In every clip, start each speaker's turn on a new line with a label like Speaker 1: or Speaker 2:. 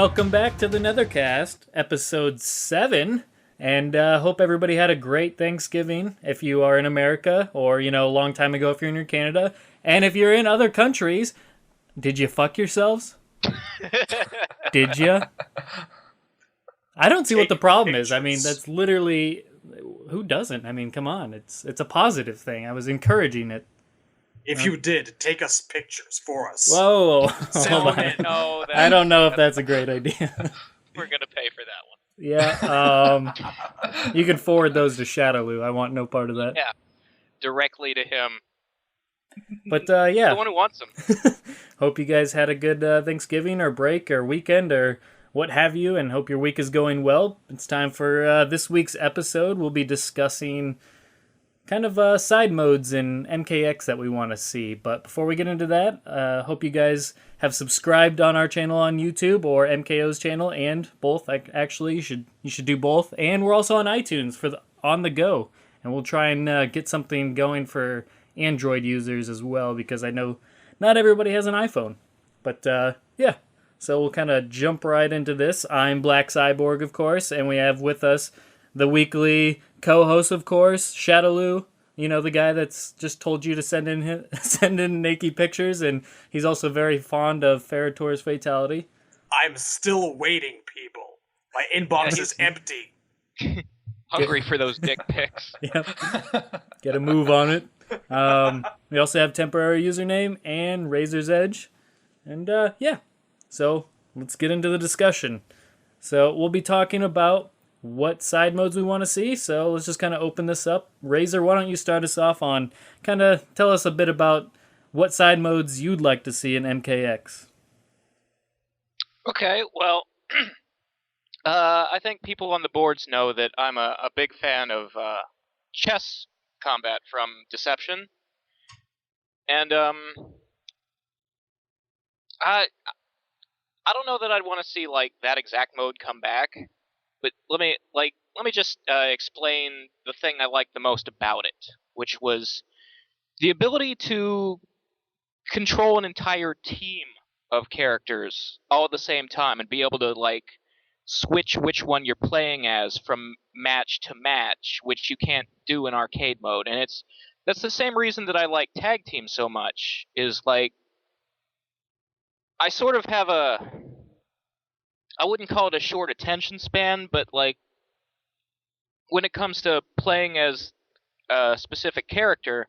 Speaker 1: Welcome back to the Netherkast, episode 7, and hope everybody had a great Thanksgiving if you are in America, or, a long time ago if you're in Canada, and if you're in other countries, did you fuck yourselves? Did you? I don't see what the problem is. I mean, that's literally, who doesn't? I mean, come on, it's a positive thing. I was encouraging it.
Speaker 2: If you did, take us pictures for us.
Speaker 1: Whoa,
Speaker 2: Send them in.
Speaker 3: No,
Speaker 1: I don't know if that's a great idea.
Speaker 3: We're gonna pay for that one.
Speaker 1: Yeah, you can forward those to Shadowloo. I want no part of that.
Speaker 3: Yeah, directly to him.
Speaker 1: But yeah,
Speaker 3: The one who wants them.
Speaker 1: hope you guys had a good Thanksgiving or break or weekend or what have you, and hope your week is going well. It's time for this week's episode. We'll be discussing kind of side modes in MKX that we want to see. But before we get into that, hope you guys have subscribed on our channel on YouTube or MKO's channel, and both. Actually, you should do both. And we're also on iTunes for on the go, and we'll try and get something going for Android users as well, because I know not everybody has an iPhone. But yeah, so we'll kind of jump right into this. I'm Black Cyborg, of course, and we have with us the weekly co-host, of course, Shadowloo. The guy that's just told you to send in naked pictures, and he's also very fond of Ferrator's fatality.
Speaker 2: I'm still waiting, people. My inbox is empty.
Speaker 3: Hungry for those dick pics.
Speaker 1: Yep. Get a move on it. We also have temporary username and Razor's Edge. And yeah, so let's get into the discussion. So we'll be talking about what side modes we want to see. So let's just kind of open this up. Razor, why don't you start us off on kind of tell us a bit about what side modes you'd like to see in MKX.
Speaker 3: Okay, well, I think people on the boards know that I'm a big fan of chess combat from Deception. And I don't know that I'd want to see like that exact mode come back. But let me just explain the thing I liked the most about it, which was the ability to control an entire team of characters all at the same time and be able to like switch which one you're playing as from match to match, which you can't do in arcade mode. And that's the same reason that I like tag team so much, is like I sort of have I wouldn't call it a short attention span, but like when it comes to playing as a specific character,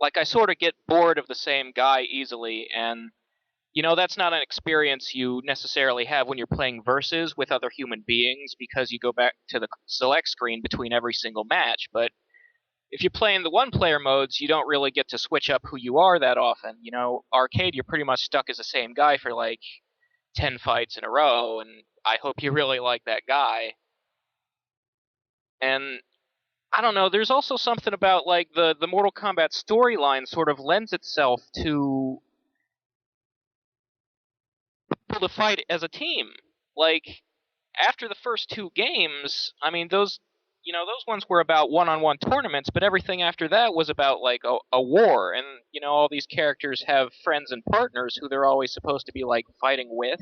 Speaker 3: like I sort of get bored of the same guy easily, and that's not an experience you necessarily have when you're playing versus with other human beings, because you go back to the select screen between every single match. But if you're playing the one-player modes, you don't really get to switch up who you are that often. Arcade, you're pretty much stuck as the same guy for like 10 fights in a row, and I hope you really like that guy. And I don't know, there's also something about like the Mortal Kombat storyline sort of lends itself to people to fight as a team. Like after the first 2 games, I mean those ones were about one-on-one tournaments, but everything after that was about like a war, and all these characters have friends and partners who they're always supposed to be like fighting with.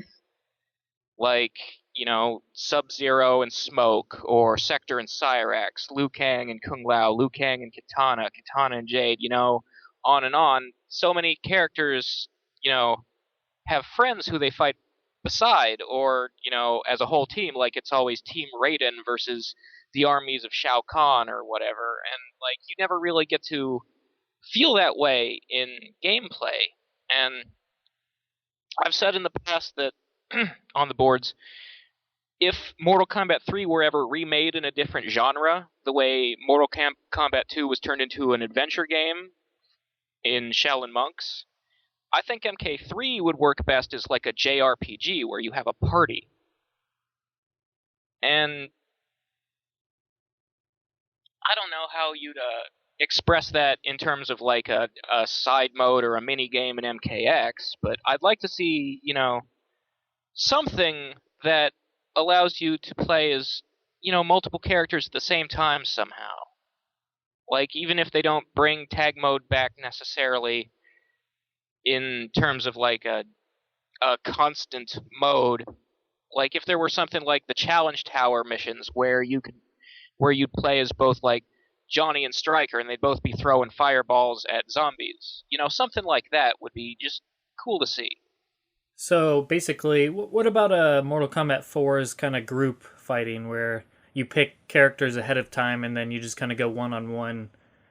Speaker 3: Like, Sub-Zero and Smoke, or Sector and Cyrax, Liu Kang and Kung Lao, Liu Kang and Kitana, Kitana and Jade, on and on. So many characters, have friends who they fight beside, or, as a whole team, like it's always Team Raiden versus the armies of Shao Kahn or whatever. And, like, you never really get to feel that way in gameplay. And I've said in the past that on the boards, if Mortal Kombat 3 were ever remade in a different genre, the way Mortal Kombat 2 was turned into an adventure game in Shaolin Monks, I think MK3 would work best as like a JRPG where you have a party. And I don't know how you'd express that in terms of like a side mode or a mini game in MKX, but I'd like to see, something that allows you to play as, multiple characters at the same time somehow. Like, even if they don't bring tag mode back necessarily in terms of like a constant mode, Like if there were something like the Challenge Tower missions where you'd play as both like Johnny and Stryker, and they'd both be throwing fireballs at zombies. Something like that would be just cool to see.
Speaker 1: So basically, what about a Mortal Kombat 4's kind of group fighting where you pick characters ahead of time and then you just kind of go one on one?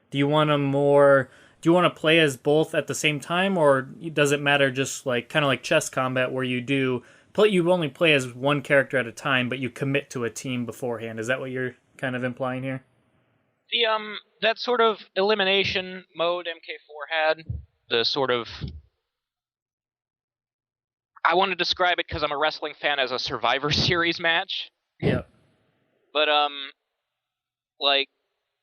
Speaker 1: Do you want Do you want to play as both at the same time, or does it matter? Just like kind of like chess combat where you only play as one character at a time, but you commit to a team beforehand. Is that what you're kind of implying here?
Speaker 3: The that sort of elimination mode MK4 had, the sort of, I want to describe it because I'm a wrestling fan as a Survivor Series match.
Speaker 1: Yeah.
Speaker 3: But like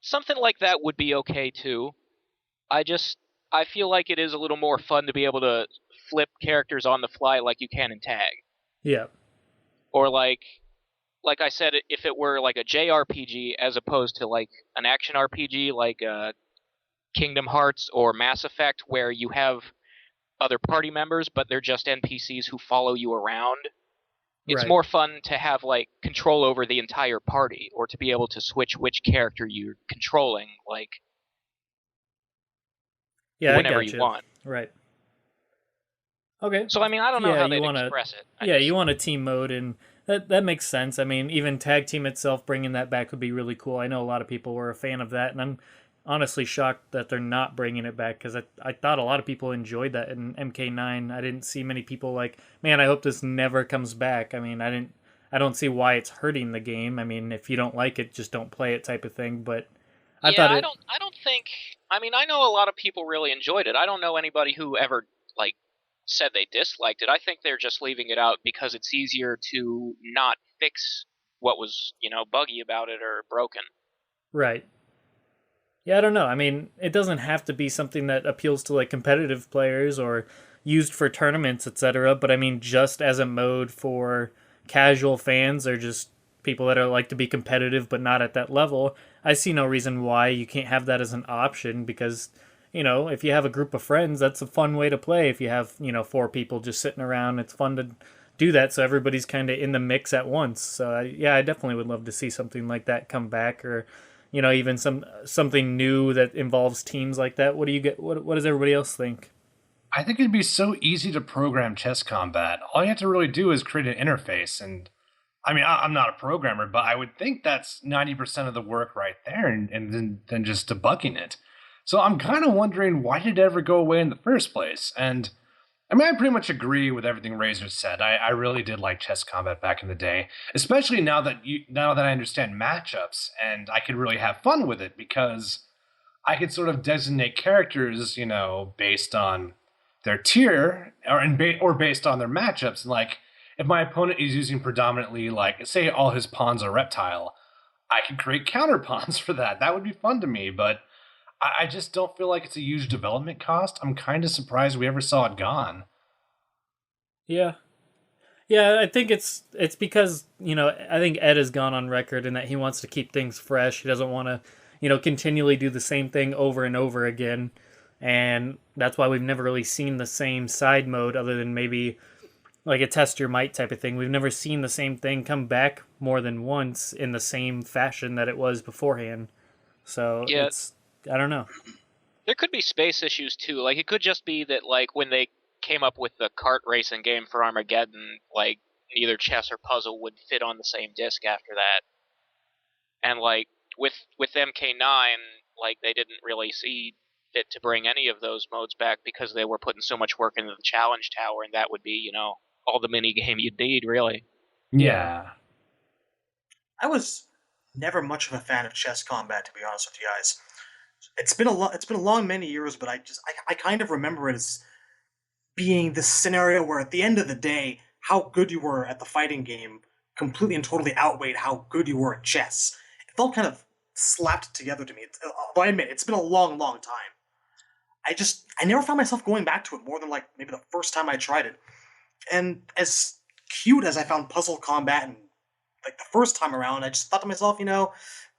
Speaker 3: something like that would be okay too. I feel like it is a little more fun to be able to flip characters on the fly like you can in tag.
Speaker 1: Yeah.
Speaker 3: Or like I said, if it were like a JRPG as opposed to like an action RPG like Kingdom Hearts or Mass Effect, where you have other party members but they're just NPCs who follow you around. It's
Speaker 1: Right.
Speaker 3: more fun to have like control over the entire party, or to be able to switch which character you're controlling, like
Speaker 1: Yeah,
Speaker 3: whenever
Speaker 1: I
Speaker 3: you
Speaker 1: gotcha.
Speaker 3: want.
Speaker 1: Right. Okay.
Speaker 3: So I mean, I don't know
Speaker 1: Yeah,
Speaker 3: how
Speaker 1: you
Speaker 3: they'd
Speaker 1: want
Speaker 3: express it.
Speaker 1: you want a team mode, and that makes sense. I mean, even tag team itself, bringing that back would be really cool. I know a lot of people were a fan of that, and I'm honestly shocked that they're not bringing it back because I thought a lot of people enjoyed that in MK9. I didn't see many people like, man, I hope this never comes back. I mean, I don't see why it's hurting the game. I mean, if you don't like it, just don't play it type of thing. But I thought
Speaker 3: I don't think. I mean, I know a lot of people really enjoyed it. I don't know anybody who ever like said they disliked it. I think they're just leaving it out because it's easier to not fix what was, buggy about it or broken.
Speaker 1: right. Yeah, I don't know. I mean, it doesn't have to be something that appeals to like competitive players or used for tournaments, etc. But I mean, just as a mode for casual fans or just people that are like to be competitive but not at that level, I see no reason why you can't have that as an option because, if you have a group of friends, that's a fun way to play. If you have, four people just sitting around, it's fun to do that so everybody's kind of in the mix at once. So yeah, I definitely would love to see something like that come back, or even something new that involves teams like that. What do you get? What does everybody else think?
Speaker 4: I think it'd be so easy to program chess combat. All you have to really do is create an interface. And I mean, I'm not a programmer, but I would think that's 90% of the work right there, and then just debugging it. So I'm kind of wondering, why did it ever go away in the first place? And I mean, I pretty much agree with everything Razor said. I really did like chess combat back in the day, especially now that I understand matchups, and I could really have fun with it because I could sort of designate characters, based on their tier or based on their matchups. And like, if my opponent is using predominantly, like, say all his pawns are reptile, I could create counter pawns for that. That would be fun to me, but I just don't feel like it's a huge development cost. I'm kind of surprised we ever saw it gone.
Speaker 1: Yeah, yeah. I think it's because I think Ed has gone on record in that he wants to keep things fresh. He doesn't want to continually do the same thing over and over again, and that's why we've never really seen the same side mode other than maybe like a test your might type of thing. We've never seen the same thing come back more than once in the same fashion that it was beforehand. So
Speaker 3: Yeah,
Speaker 1: I don't know.
Speaker 3: there could be space issues too. Like it could just be that like when they came up with the kart racing game for Armageddon, like neither chess or puzzle would fit on the same disc after that. And like with MK9, like they didn't really see fit to bring any of those modes back because they were putting so much work into the challenge tower, and that would be, all the mini game you'd need, really.
Speaker 4: Yeah.
Speaker 2: I was never much of a fan of chess combat, to be honest with you guys. It's been a long many years, but I kind of remember it as being this scenario where at the end of the day, how good you were at the fighting game completely and totally outweighed how good you were at chess. It felt kind of slapped together to me. Although I admit, it's been a long, long time. I never found myself going back to it more than like maybe the first time I tried it. And as cute as I found puzzle combat and like the first time around, I just thought to myself,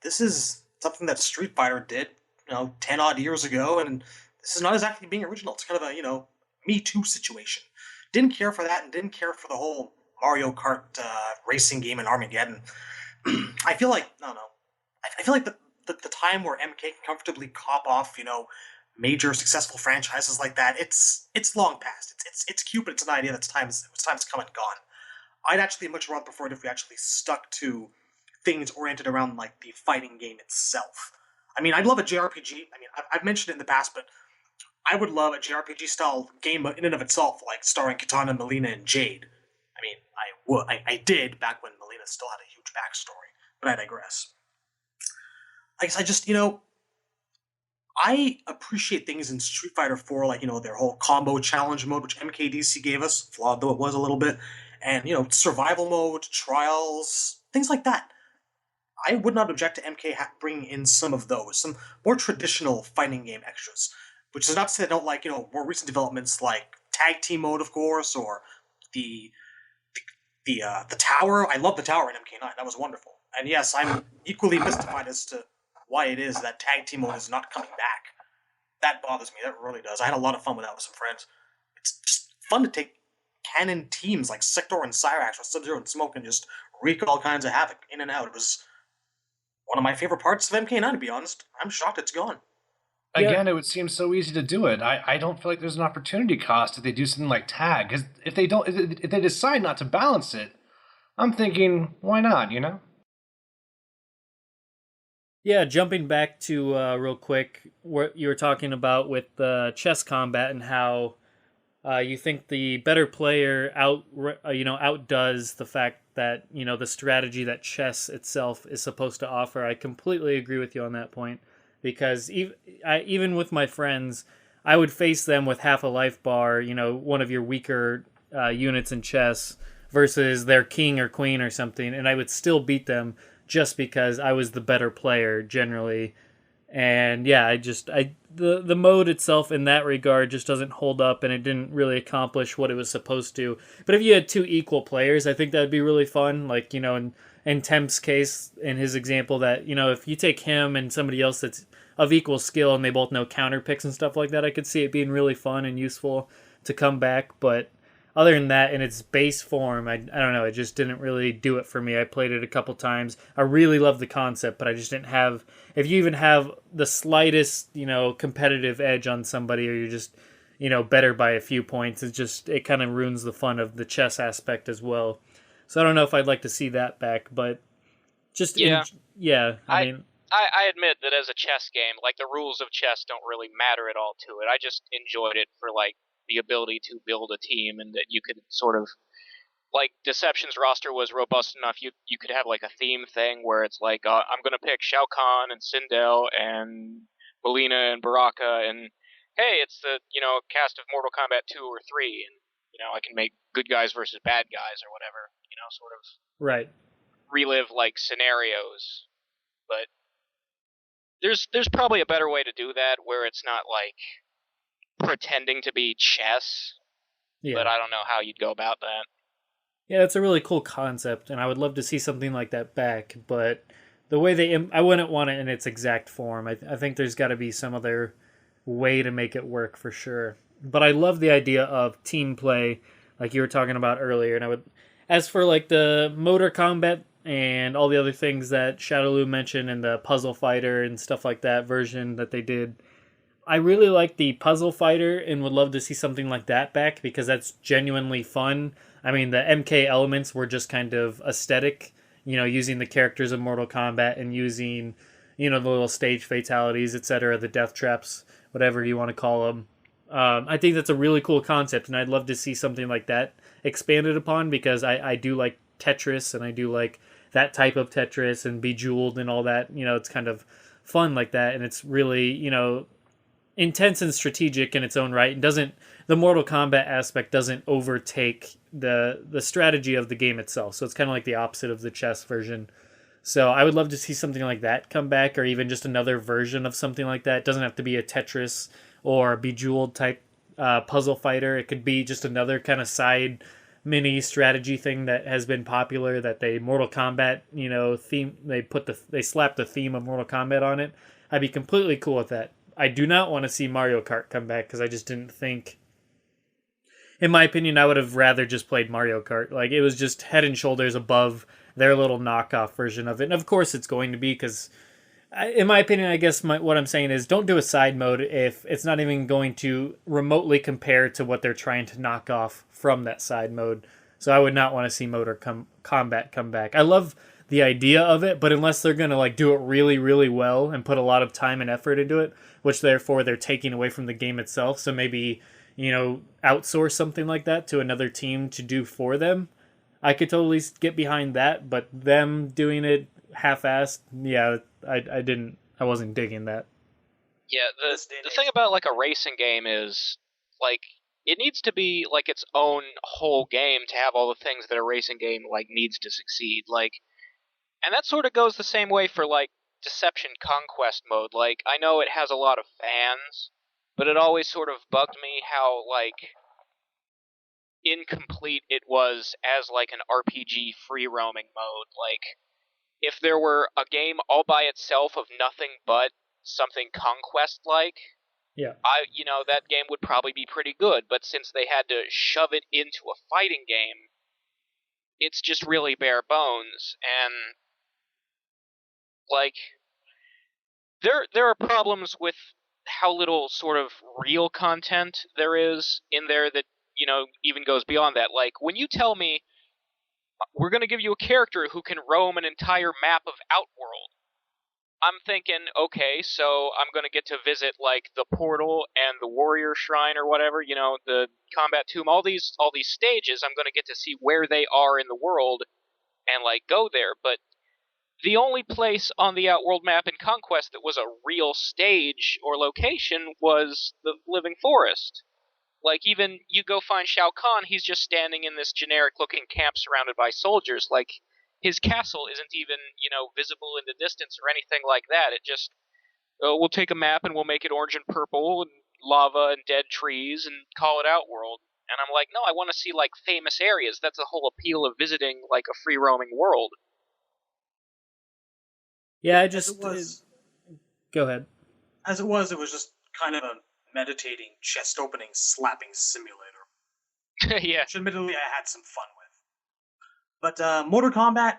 Speaker 2: this is something that Street Fighter did, 10 odd years ago, and this is not exactly being original. It's kind of a, Me Too situation. Didn't care for that and didn't care for the whole Mario Kart racing game in Armageddon. I feel like I don't know. I feel like the time where MK can comfortably cop off, major successful franchises like that, it's long past. It's cute, but it's an idea that's time's come and gone. I'd actually much rather prefer it if we actually stuck to things oriented around like the fighting game itself. I mean, I'd love a JRPG. I mean, I've mentioned it in the past, but I would love a JRPG style game in and of itself, like starring Kitana, Melina, and Jade. I mean, I did back when Melina still had a huge backstory, but I digress. I guess I just, I appreciate things in Street Fighter 4, like, their whole combo challenge mode, which MKDC gave us, flawed though it was a little bit, and, survival mode, trials, things like that. I would not object to MK bringing in some of those, some more traditional fighting game extras, which is not to say I don't like, more recent developments like tag team mode, of course, or the the tower. I love the tower in MK9. That was wonderful. And yes, I'm equally mystified as to why it is that tag team mode is not coming back. That bothers me. That really does. I had a lot of fun with that with some friends. It's just fun to take canon teams like Sector and Cyrax with Sub-Zero and Smoke and just wreak all kinds of havoc in and out. It was one of my favorite parts of MK9, to be honest. I'm shocked it's gone.
Speaker 4: Again, it would seem so easy to do it. I don't feel like there's an opportunity cost if they do something like tag. Because if they decide not to balance it, I'm thinking, why not?
Speaker 1: Yeah, jumping back to real quick, what you were talking about with the chess combat and how you think the better player outdoes the fact that the strategy that chess itself is supposed to offer. I completely agree with you on that point, because even with my friends, I would face them with half a life bar, one of your weaker units in chess versus their king or queen or something, and I would still beat them just because I was the better player generally. And yeah, the mode itself in that regard just doesn't hold up, and it didn't really accomplish what it was supposed to. But if you had two equal players, I think that'd be really fun. Like, in Temp's case, in his example, that, if you take him and somebody else that's of equal skill and they both know counter picks and stuff like that, I could see it being really fun and useful to come back. But other than that, in its base form, I don't know, it just didn't really do it for me. I played it a couple times. I really love the concept, but I just didn't have, if you even have the slightest, competitive edge on somebody, or you're just, better by a few points, it kind of ruins the fun of the chess aspect as well. So I don't know if I'd like to see that back, but just, I mean...
Speaker 3: I admit that as a chess game, like, the rules of chess don't really matter at all to it. I just enjoyed it for, like, the ability to build a team, and that you could sort of, like, Deception's roster was robust enough, you could have like a theme thing where it's like, I'm gonna pick Shao Kahn and Sindel and Melina and Baraka, and hey, it's the cast of Mortal Kombat 2 or 3, and I can make good guys versus bad guys or whatever, sort of
Speaker 1: right,
Speaker 3: relive like scenarios. But there's probably a better way to do that where it's not like pretending to be chess. Yeah. But I don't know how you'd go about that.
Speaker 1: Yeah, it's a really cool concept, and I would love to see something like that back, but the way I wouldn't want it in its exact form. I think there's got to be some other way to make it work for sure. But I love the idea of team play, like you were talking about earlier, and as for like the motor combat and all the other things that Shadowloo mentioned and the puzzle fighter and stuff like that version that they did, I really like the puzzle fighter and would love to see something like that back, because that's genuinely fun. I mean, the MK elements were just kind of aesthetic, using the characters of Mortal Kombat and using, the little stage fatalities, etc., the death traps, whatever you want to call them. I think that's a really cool concept, and I'd love to see something like that expanded upon, because I do like Tetris, and I do like that type of Tetris and Bejeweled and all that. It's kind of fun like that, and it's really, intense and strategic in its own right, and the Mortal Kombat aspect doesn't overtake the strategy of the game itself. So it's kind of like the opposite of the chess version. So I would love to see something like that come back, or even just another version of something like that. It doesn't have to be a Tetris or Bejeweled type puzzle fighter. It could be just another kind of side mini strategy thing that has been popular, that they Mortal Kombat theme, they slapped the theme of Mortal Kombat on it. I'd be completely cool with that. I do not want to see Mario Kart come back, because I just didn't think in my opinion, I would have rather just played Mario Kart. Like, it was just head and shoulders above their little knockoff version of it. And of course it's going to be, because in my opinion, I guess what I'm saying is don't do a side mode if it's not even going to remotely compare to what they're trying to knock off from that side mode. So I would not want to see Combat come back. I love the idea of it, but unless they're going to like do it really, really well and put a lot of time and effort into it, which therefore they're taking away from the game itself. So maybe, outsource something like that to another team to do for them. I could totally get behind that, but them doing it half-assed, yeah, I wasn't digging that.
Speaker 3: Yeah, the thing about like a racing game is like it needs to be like its own whole game to have all the things that a racing game like needs to succeed. Like, and that sort of goes the same way for like Deception Conquest mode. Like, I know it has a lot of fans, but it always sort of bugged me how like incomplete it was as like an RPG free roaming mode. Like, if there were a game all by itself of nothing but something conquest like,
Speaker 1: Yeah.
Speaker 3: that game would probably be pretty good, but since they had to shove it into a fighting game, it's just really bare bones, and like there are problems with how little sort of real content there is in there that, even goes beyond that. Like, when you tell me we're going to give you a character who can roam an entire map of Outworld, I'm thinking, okay, so I'm going to get to visit like the portal and the warrior shrine or whatever, the combat tomb, all these stages. I'm going to get to see where they are in the world and like go there. But the only place on the Outworld map in Conquest that was a real stage or location was the Living Forest. Like, even you go find Shao Kahn, he's just standing in this generic-looking camp surrounded by soldiers. Like, his castle isn't even, visible in the distance or anything like that. It just, we'll take a map and we'll make it orange and purple and lava and dead trees and call it Outworld. And I'm like, no, I want to see, like, famous areas. That's the whole appeal of visiting, like, a free-roaming world.
Speaker 1: Yeah, go ahead.
Speaker 2: As it was just kind of a meditating, chest-opening, slapping simulator.
Speaker 3: Yeah.
Speaker 2: Which admittedly I had some fun with. But Mortal Kombat,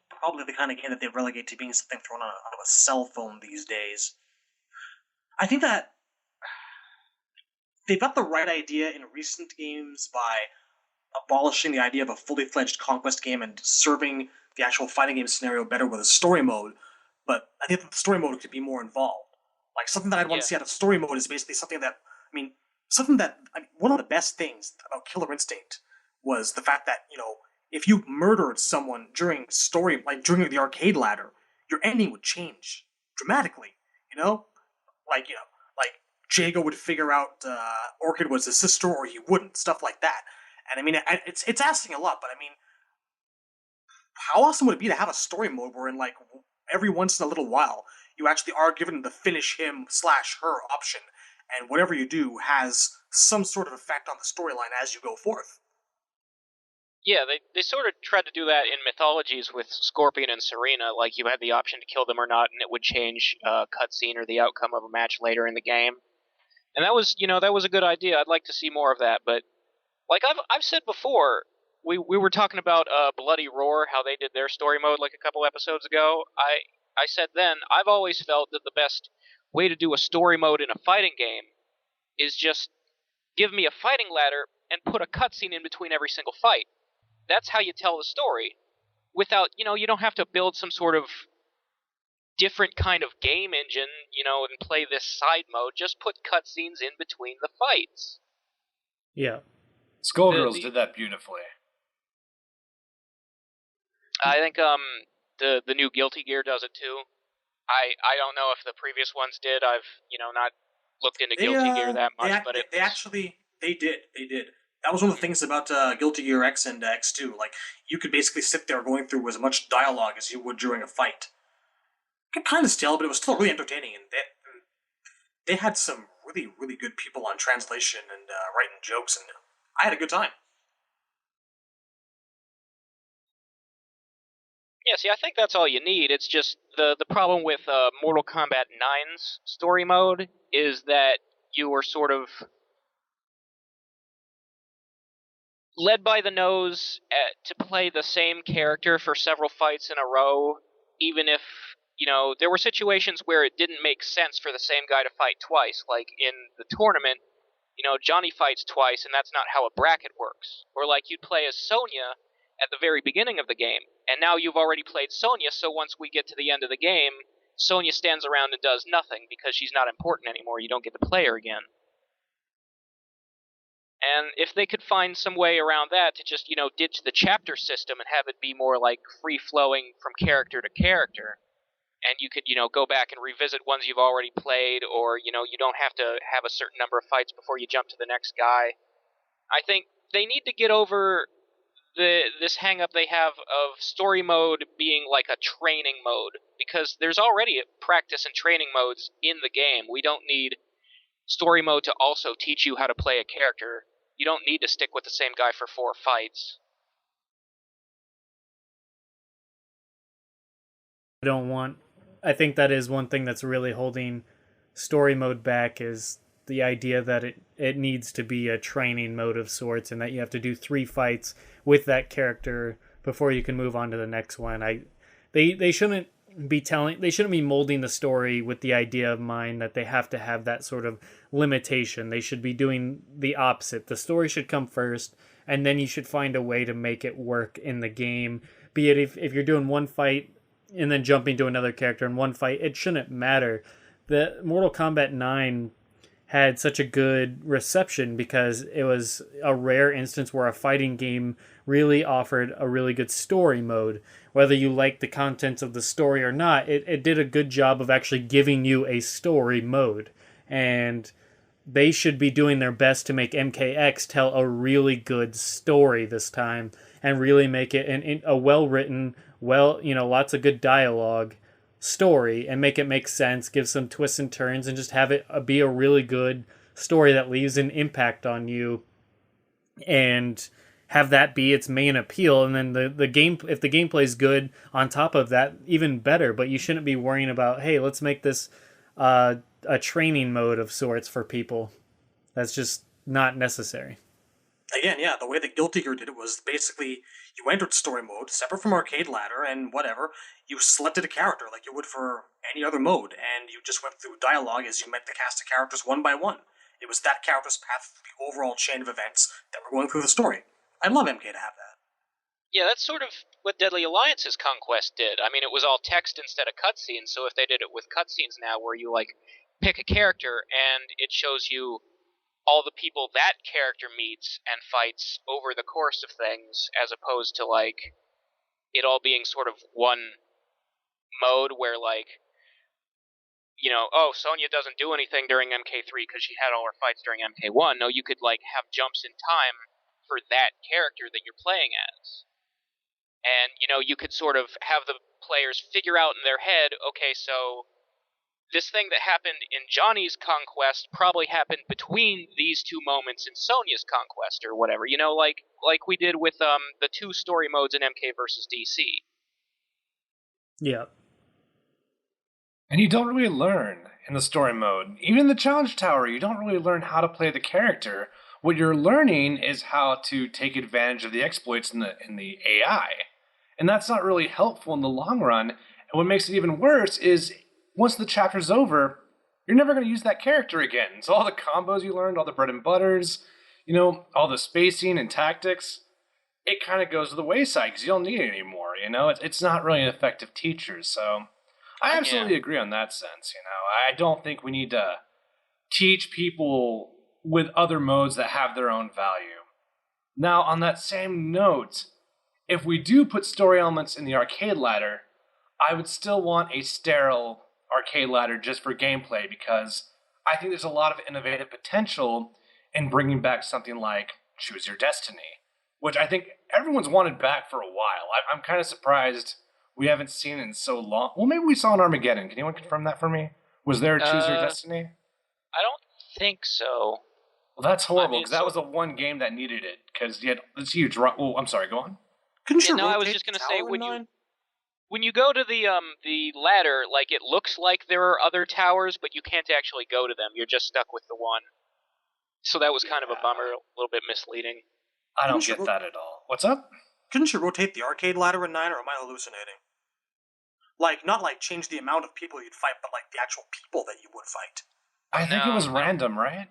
Speaker 2: probably the kind of game that they relegate to being something thrown out of a cell phone these days. I think that they've got the right idea in recent games by abolishing the idea of a fully fledged conquest game and serving the actual fighting game scenario better with a story mode. But I think that the story mode could be more involved. Like, something that I'd want to see out of story mode is basically something that, one of the best things about Killer Instinct was the fact that, if you murdered someone during the arcade ladder, your ending would change dramatically, Like, Jago would figure out Orchid was his sister or he wouldn't, stuff like that. And it's asking a lot, but how awesome would it be to have a story mode where every once in a little while you actually are given the finish him/her option, and whatever you do has some sort of effect on the storyline as you go forth.
Speaker 3: Yeah, they sort of tried to do that in Mythologies with Scorpion and Serena. Like, you had the option to kill them or not, and it would change a cutscene or the outcome of a match later in the game. And that was a good idea. I'd like to see more of that. But like I've said before, we were talking about Bloody Roar, how they did their story mode like a couple episodes ago. I said then, I've always felt that the best way to do a story mode in a fighting game is just give me a fighting ladder and put a cutscene in between every single fight. That's how you tell the story. Without, you don't have to build some sort of different kind of game engine, and play this side mode. Just put cutscenes in between the fights.
Speaker 1: Yeah.
Speaker 4: Skullgirls did that beautifully.
Speaker 3: I think the new Guilty Gear does it too. I don't know if the previous ones did. I've not looked into Guilty Gear that much, but
Speaker 2: they did. That was one of the things about Guilty Gear X and X2. Like, you could basically sit there going through as much dialogue as you would during a fight. It got kind of stale, but it was still really entertaining, and they had some really, really good people on translation and writing jokes, and I had a good time.
Speaker 3: Yeah, see, I think that's all you need. It's just the problem with Mortal Kombat 9's story mode is that you were sort of led by the nose to play the same character for several fights in a row, even if, there were situations where it didn't make sense for the same guy to fight twice. Like in the tournament, Johnny fights twice, and that's not how a bracket works. Or like you'd play as Sonya at the very beginning of the game, and now you've already played Sonya, so once we get to the end of the game, Sonya stands around and does nothing because she's not important anymore. You don't get to play her again. And if they could find some way around that to just, ditch the chapter system and have it be more like free-flowing from character to character, and you could, go back and revisit ones you've already played, or, you don't have to have a certain number of fights before you jump to the next guy. I think they need to get over this hang-up they have of story mode being like a training mode, because there's already practice and training modes in the game. We don't need story mode to also teach you how to play a character. You don't need to stick with the same guy for 4 fights.
Speaker 1: I think that is one thing that's really holding story mode back, is the idea that it needs to be a training mode of sorts, and that you have to do 3 fights with that character before you can move on to the next one. They shouldn't be molding the story with the idea of mind that they have to have that sort of limitation. They should be doing the opposite. The story should come first, and then you should find a way to make it work in the game. Be it if you're doing one fight and then jumping to another character in one fight, it shouldn't matter. The Mortal Kombat 9 had such a good reception because it was a rare instance where a fighting game really offered a really good story mode. Whether you like the contents of the story or not, it did a good job of actually giving you a story mode. And they should be doing their best to make MKX tell a really good story this time, and really make it a well-written, lots of good dialogue story, and make it make sense, give some twists and turns, and just have it be a really good story that leaves an impact on you, and have that be its main appeal. And then the game, if the gameplay is good on top of that, even better. But you shouldn't be worrying about, hey, let's make this a training mode of sorts for people. That's just not necessary.
Speaker 2: Again, yeah, the way that Guilty Gear did it was basically you entered story mode, separate from arcade ladder, and whatever, you selected a character like you would for any other mode, and you just went through dialogue as you met the cast of characters one by one. It was that character's path through the overall chain of events that were going through the story. I'd love MK to have that.
Speaker 3: Yeah, that's sort of what Deadly Alliance's Conquest did. I mean, it was all text instead of cutscenes, so if they did it with cutscenes now where you, pick a character and it shows you all the people that character meets and fights over the course of things, as opposed to, it all being sort of one mode where, Sonya doesn't do anything during MK3 because she had all her fights during MK1. No, you could, have jumps in time for that character that you're playing as. And, you could sort of have the players figure out in their head, okay, so this thing that happened in Johnny's Conquest probably happened between these 2 moments in Sonya's Conquest, or whatever, like we did with the 2 story modes in MK versus DC.
Speaker 1: Yeah.
Speaker 4: And you don't really learn in the story mode. Even in the challenge tower, you don't really learn how to play the character. What you're learning is how to take advantage of the exploits in the AI. And that's not really helpful in the long run. And what makes it even worse is once the chapter's over, you're never going to use that character again. So all the combos you learned, all the bread and butters, all the spacing and tactics, it kind of goes to the wayside because you don't need it anymore. It's not really an effective teacher. So I absolutely agree on that sense. I don't think we need to teach people with other modes that have their own value. Now, on that same note, if we do put story elements in the arcade ladder, I would still want a sterile arcade ladder just for gameplay, because I think there's a lot of innovative potential in bringing back something like Choose Your Destiny, which I think everyone's wanted back for a while. I'm kind of surprised we haven't seen it in so long. Well, maybe we saw in Armageddon. Can anyone confirm that for me? Was there a Choose Your Destiny?
Speaker 3: I don't think so.
Speaker 4: Well, that's horrible, because that was the one game that needed it, because you had this huge... Oh, I'm sorry, go on.
Speaker 3: I was just going to say, when you go to the ladder, it looks like there are other towers, but you can't actually go to them. You're just stuck with the one. So that was kind of a bummer, a little bit misleading.
Speaker 4: I don't
Speaker 2: Couldn't you
Speaker 4: get that at all. What's up?
Speaker 2: Couldn't you rotate the arcade ladder in 9, or am I hallucinating? Like, not like change the amount of people you'd fight, but like the actual people that you would fight.
Speaker 4: I think it
Speaker 3: No,
Speaker 4: was random, right?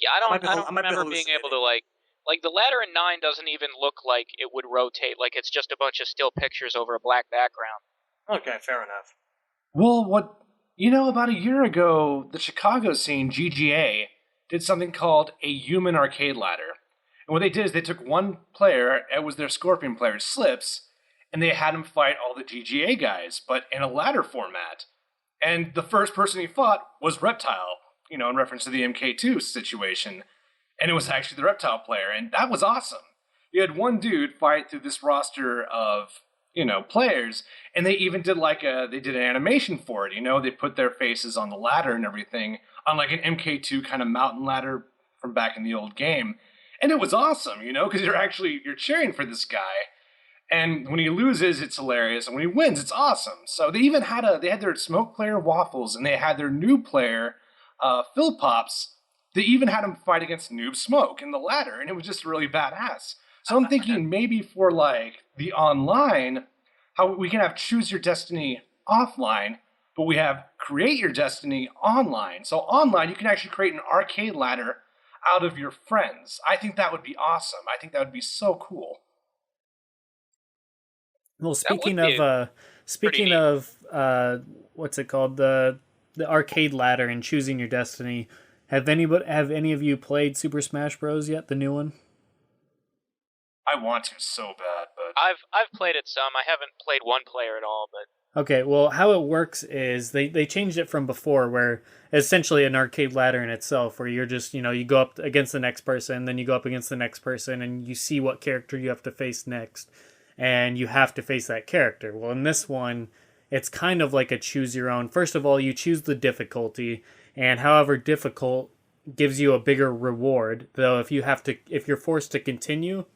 Speaker 3: Yeah, I
Speaker 2: might be
Speaker 3: don't
Speaker 2: I might be
Speaker 3: remember being able to like the ladder in 9 doesn't even look like it would rotate. Like it's just a bunch of still pictures over a black background.
Speaker 2: Okay, fair enough.
Speaker 4: Well, about a year ago, the Chicago scene, GGA, did something called a human arcade ladder. And what they did is they took one player, it was their Scorpion player, Slips, and they had him fight all the GGA guys, but in a ladder format. And the first person he fought was Reptile, in reference to the MK2 situation. And it was actually the Reptile player, and that was awesome. You had one dude fight through this roster of, players, and they even did they did an animation for it, they put their faces on the ladder and everything, on like an MK2 kind of mountain ladder from back in the old game. And it was awesome, because you're cheering for this guy. And when he loses, it's hilarious. And when he wins, it's awesome. So they even had their smoke player Waffles, and they had their new player, Phil Pops. They even had him fight against Noob Smoke in the ladder, and it was just really badass. So I'm thinking maybe for like the online, how we can have Choose Your Destiny offline, but we have Create Your Destiny online. So online, you can actually create an arcade ladder out of your friends. I think that would be awesome. I think that would be so cool.
Speaker 1: Well, speaking of what's it called, the arcade ladder and choosing your destiny, have any of you played Super Smash Bros. Yet, the new one?
Speaker 4: I want to so bad, but
Speaker 3: I've played it some. I haven't played one player at all, but
Speaker 1: okay. Well, how it works is they changed it from before, where essentially an arcade ladder in itself, where you're just you go up against the next person, then you go up against the next person, and you see what character you have to face next. And you have to face that character. Well, in this one, it's kind of like a choose your own. First of all, you choose the difficulty, and however difficult gives you a bigger reward. Though if you're forced to continue,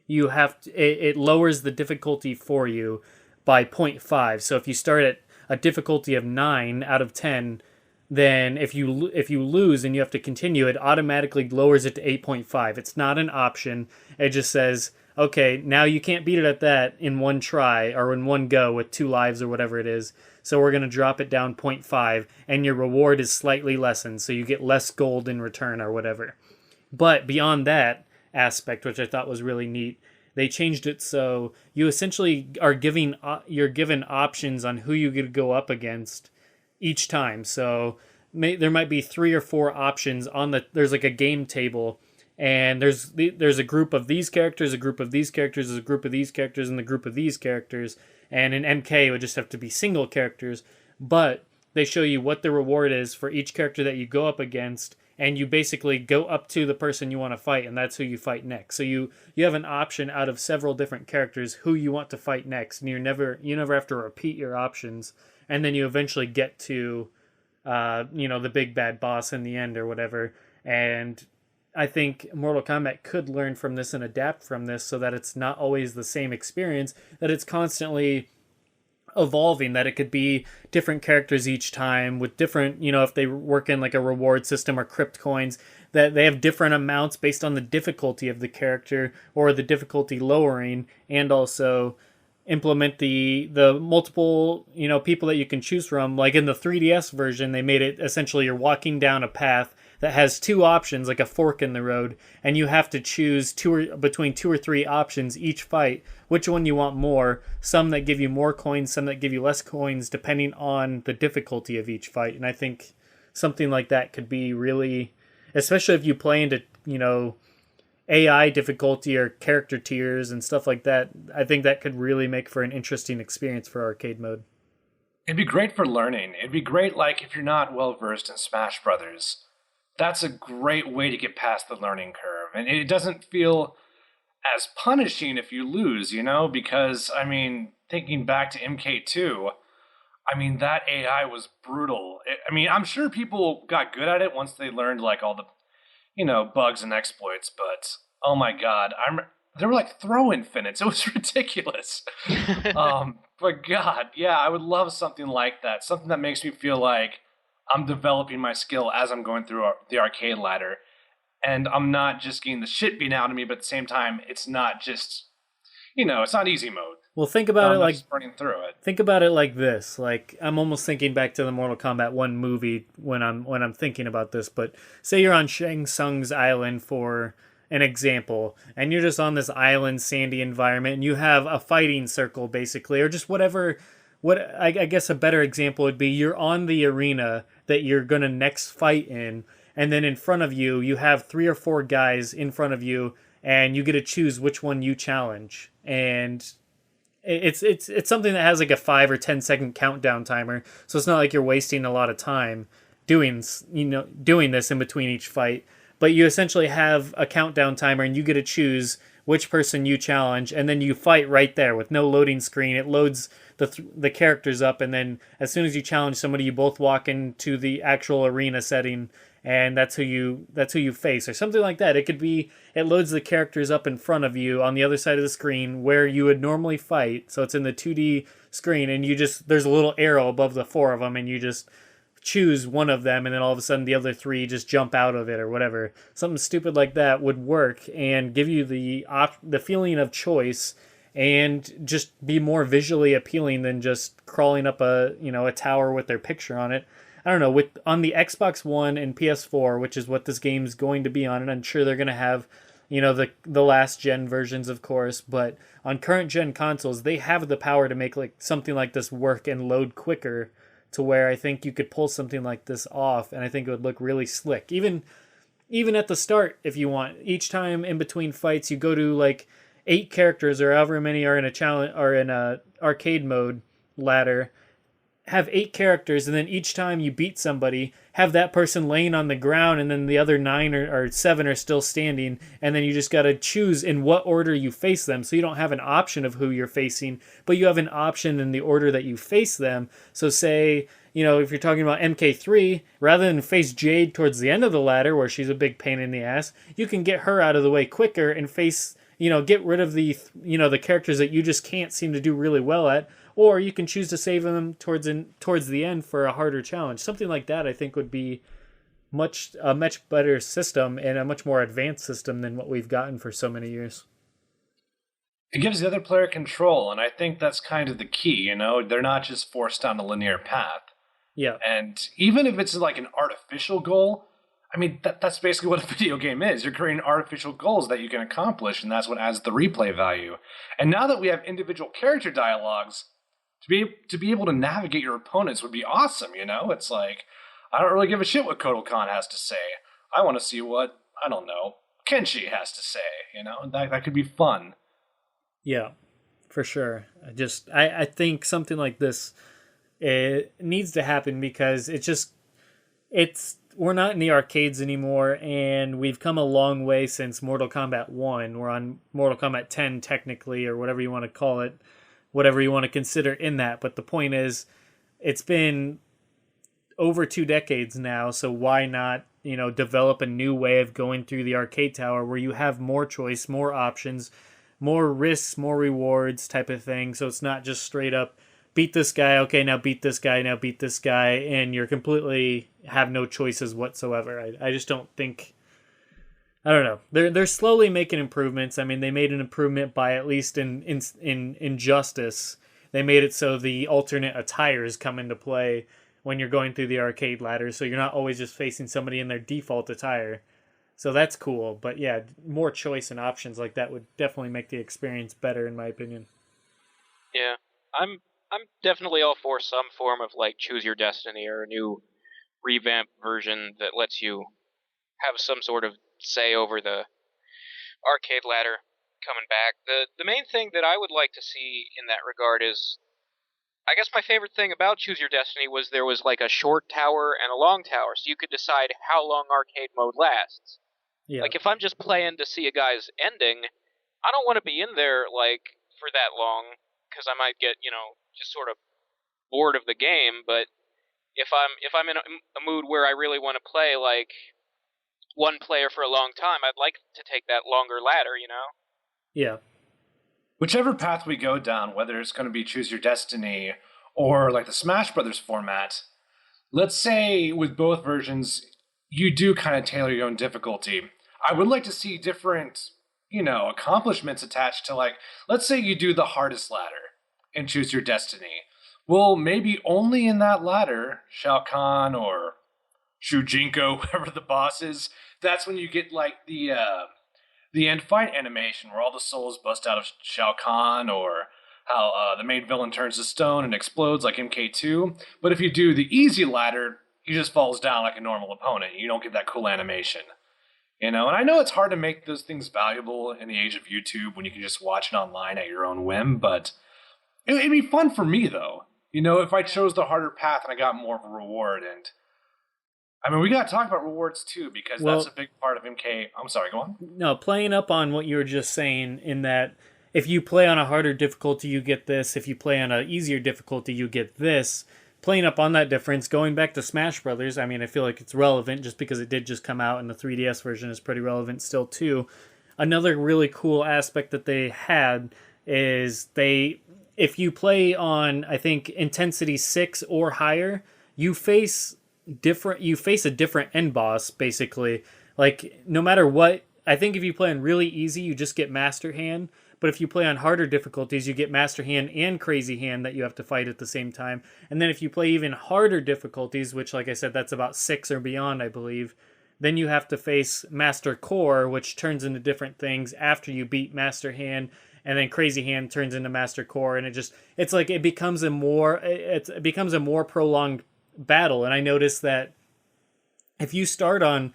Speaker 1: you have to, it lowers the difficulty for you by 0.5. So if you start at a difficulty of 9 out of 10, then if you lose and you have to continue, it automatically lowers it to 8.5. It's not an option. It just says, okay, now you can't beat it at that in one try or in one go with 2 lives or whatever it is. So we're going to drop it down 0.5, and your reward is slightly lessened, so you get less gold in return or whatever. But beyond that aspect, which I thought was really neat, they changed it so you essentially are given options on who you get to go up against each time. So there might be 3 or 4 options there's like a game table. And there's a group of these characters, a group of these characters, there's a group of these characters, and the group of these characters. And in MK, it would just have to be single characters. But they show you what the reward is for each character that you go up against. And you basically go up to the person you want to fight, and that's who you fight next. So you have an option out of several different characters who you want to fight next. And you never have to repeat your options. And then you eventually get to, the big bad boss in the end or whatever. And I think Mortal Kombat could learn from this and adapt from this so that it's not always the same experience, that it's constantly evolving, that it could be different characters each time with different, if they work in like a reward system or crypt coins, that they have different amounts based on the difficulty of the character or the difficulty lowering, and also implement the multiple people that you can choose from. Like in the 3DS version, they made it essentially you're walking down a path that has 2 options, like a fork in the road, and you have to choose between 2 or 3 options each fight, which one you want more. Some that give you more coins, some that give you less coins, depending on the difficulty of each fight. And I think something like that could be really, especially if you play into AI difficulty or character tiers and stuff like that, I think that could really make for an interesting experience for arcade mode.
Speaker 4: It'd be great for learning. It'd be great, like, if you're not well versed in Smash Brothers, that's a great way to get past the learning curve. And it doesn't feel as punishing if you lose, because, thinking back to MK2, that AI was brutal. I'm sure people got good at it once they learned, like, all the, bugs and exploits, but, oh my god, they were like throw infinites. It was ridiculous. But god, yeah, I would love something like that. Something that makes me feel like I'm developing my skill as I'm going through the arcade ladder. and I'm not just getting the shit beaten out of me, but at the same time, it's not just, it's not easy mode.
Speaker 1: Well, think about it
Speaker 4: I'm not
Speaker 1: like
Speaker 4: just running through it.
Speaker 1: think about it like this. Like I'm almost thinking back to the Mortal Kombat 1 movie when I'm thinking about this, but say you're on Shang Tsung's island for an example, and you're just on this island sandy environment and you have a fighting circle basically, or just whatever. What I guess a better example would be you're on the arena that you're going to next fight in, and then in front of you you have 3 or 4 guys in front of you, and you get to choose which one you challenge. And it's something that has like a 5 or 10 second countdown timer, so it's not like you're wasting a lot of time doing this in between each fight. But you essentially have a countdown timer, and you get to choose which person you challenge, and then you fight right there with no loading screen. It loads the characters up, and then as soon as you challenge somebody, you both walk into the actual arena setting, and that's who you face, or something like that. It could be it loads the characters up in front of you on the other side of the screen where you would normally fight, so it's in the 2D screen, and there's a little arrow above the 4 of them, and you just choose one of them, and then all of a sudden the other 3 just jump out of it or whatever. Something stupid like that would work and give you the feeling of choice, and just be more visually appealing than just crawling up a tower with their picture on it. I don't know, on the Xbox One and PS4, which is what this game's going to be on, and I'm sure they're going to have, the last gen versions, of course, but on current gen consoles, they have the power to make like something like this work and load quicker, to where I think you could pull something like this off, and I think it would look really slick. Even at the start, if you want, each time in between fights, you go to like 8 characters or however many are in a challenge or in a arcade mode ladder. Have 8 characters, and then each time you beat somebody, have that person laying on the ground, and then the other 9 or 7 are still standing, and then you just got to choose in what order you face them. So you don't have an option of who you're facing, but you have an option in the order that you face them. So say, if you're talking about MK3, rather than face Jade towards the end of the ladder where she's a big pain in the ass, you can get her out of the way quicker and face, get rid of the characters that you just can't seem to do really well at. Or you can choose to save them towards the end for a harder challenge. Something like that, I think, would be a much better system and a much more advanced system than what we've gotten for so many years.
Speaker 4: It gives the other player control, and I think that's kind of the key. They're not just forced down a linear path.
Speaker 1: Yeah.
Speaker 4: And even if it's like an artificial goal, I mean, that's basically what a video game is. You're creating artificial goals that you can accomplish, and that's what adds the replay value. And now that we have individual character dialogues, to be able to navigate your opponents would be awesome, It's like, I don't really give a shit what Kotal Khan has to say. I want to see what, I don't know, Kenshi has to say, That could be fun.
Speaker 1: Yeah, for sure. I think something like this, it needs to happen, because we're not in the arcades anymore, and we've come a long way since Mortal Kombat 1. We're on Mortal Kombat 10 technically, or whatever you want to call it. Whatever you want to consider in that. But the point is, it's been over 2 decades now, so why not, develop a new way of going through the arcade tower where you have more choice, more options, more risks, more rewards type of thing. So it's not just straight up, beat this guy, okay, now beat this guy, now beat this guy, and you're completely have no choices whatsoever. I just don't think... I don't know. They're slowly making improvements. I mean, they made an improvement by, at least in Injustice, they made it so the alternate attires come into play when you're going through the arcade ladder, so you're not always just facing somebody in their default attire. So that's cool. But yeah, more choice and options like that would definitely make the experience better, in my opinion.
Speaker 3: Yeah, I'm definitely all for some form of like choose your destiny, or a new revamped version that lets you have some sort of say over the arcade ladder coming back. The main thing that I would like to see in that regard is, I guess my favorite thing about Choose Your Destiny was there was like a short tower and a long tower, so you could decide how long arcade mode lasts.
Speaker 1: Yeah.
Speaker 3: Like if I'm just playing to see a guy's ending, I don't want to be in there like for that long, because I might get, just sort of bored of the game. But if I'm in a mood where I really want to play like one player for a long time, I'd like to take that longer ladder,
Speaker 1: Yeah.
Speaker 4: Whichever path we go down, whether it's going to be Choose Your Destiny or like the Smash Brothers format, let's say with both versions, you do kind of tailor your own difficulty. I would like to see different, accomplishments attached to, like, let's say you do the hardest ladder and choose your destiny. Well, maybe only in that ladder, Shao Kahn or Shujinko, whoever the boss is, that's when you get like the end fight animation where all the souls bust out of Shao Kahn, or how the main villain turns to stone and explodes like MK2. But if you do the easy ladder, he just falls down like a normal opponent. You don't get that cool animation. And I know it's hard to make those things valuable in the age of YouTube when you can just watch it online at your own whim, but it'd be fun for me, though. If I chose the harder path and I got more of a reward. And I mean, we got to talk about rewards, too, because that's a big part of MK. I'm sorry, go on.
Speaker 1: No, playing up on what you were just saying, in that if you play on a harder difficulty, you get this. If you play on an easier difficulty, you get this. Playing up on that difference, going back to Smash Brothers, I mean, I feel like it's relevant just because it did just come out, and the 3DS version is pretty relevant still, too. Another really cool aspect that they had is if you play on, I think, intensity 6 or higher, you face a different end boss, basically. Like, no matter what, I think if you play on really easy, you just get Master Hand. But if you play on harder difficulties, you get Master Hand and Crazy Hand that you have to fight at the same time. And then if you play even harder difficulties, which, like I said, that's about 6 or beyond, I believe, then you have to face Master Core, which turns into different things after you beat Master Hand, and then Crazy Hand turns into Master Core, and it becomes a more prolonged battle. And I noticed that if you start on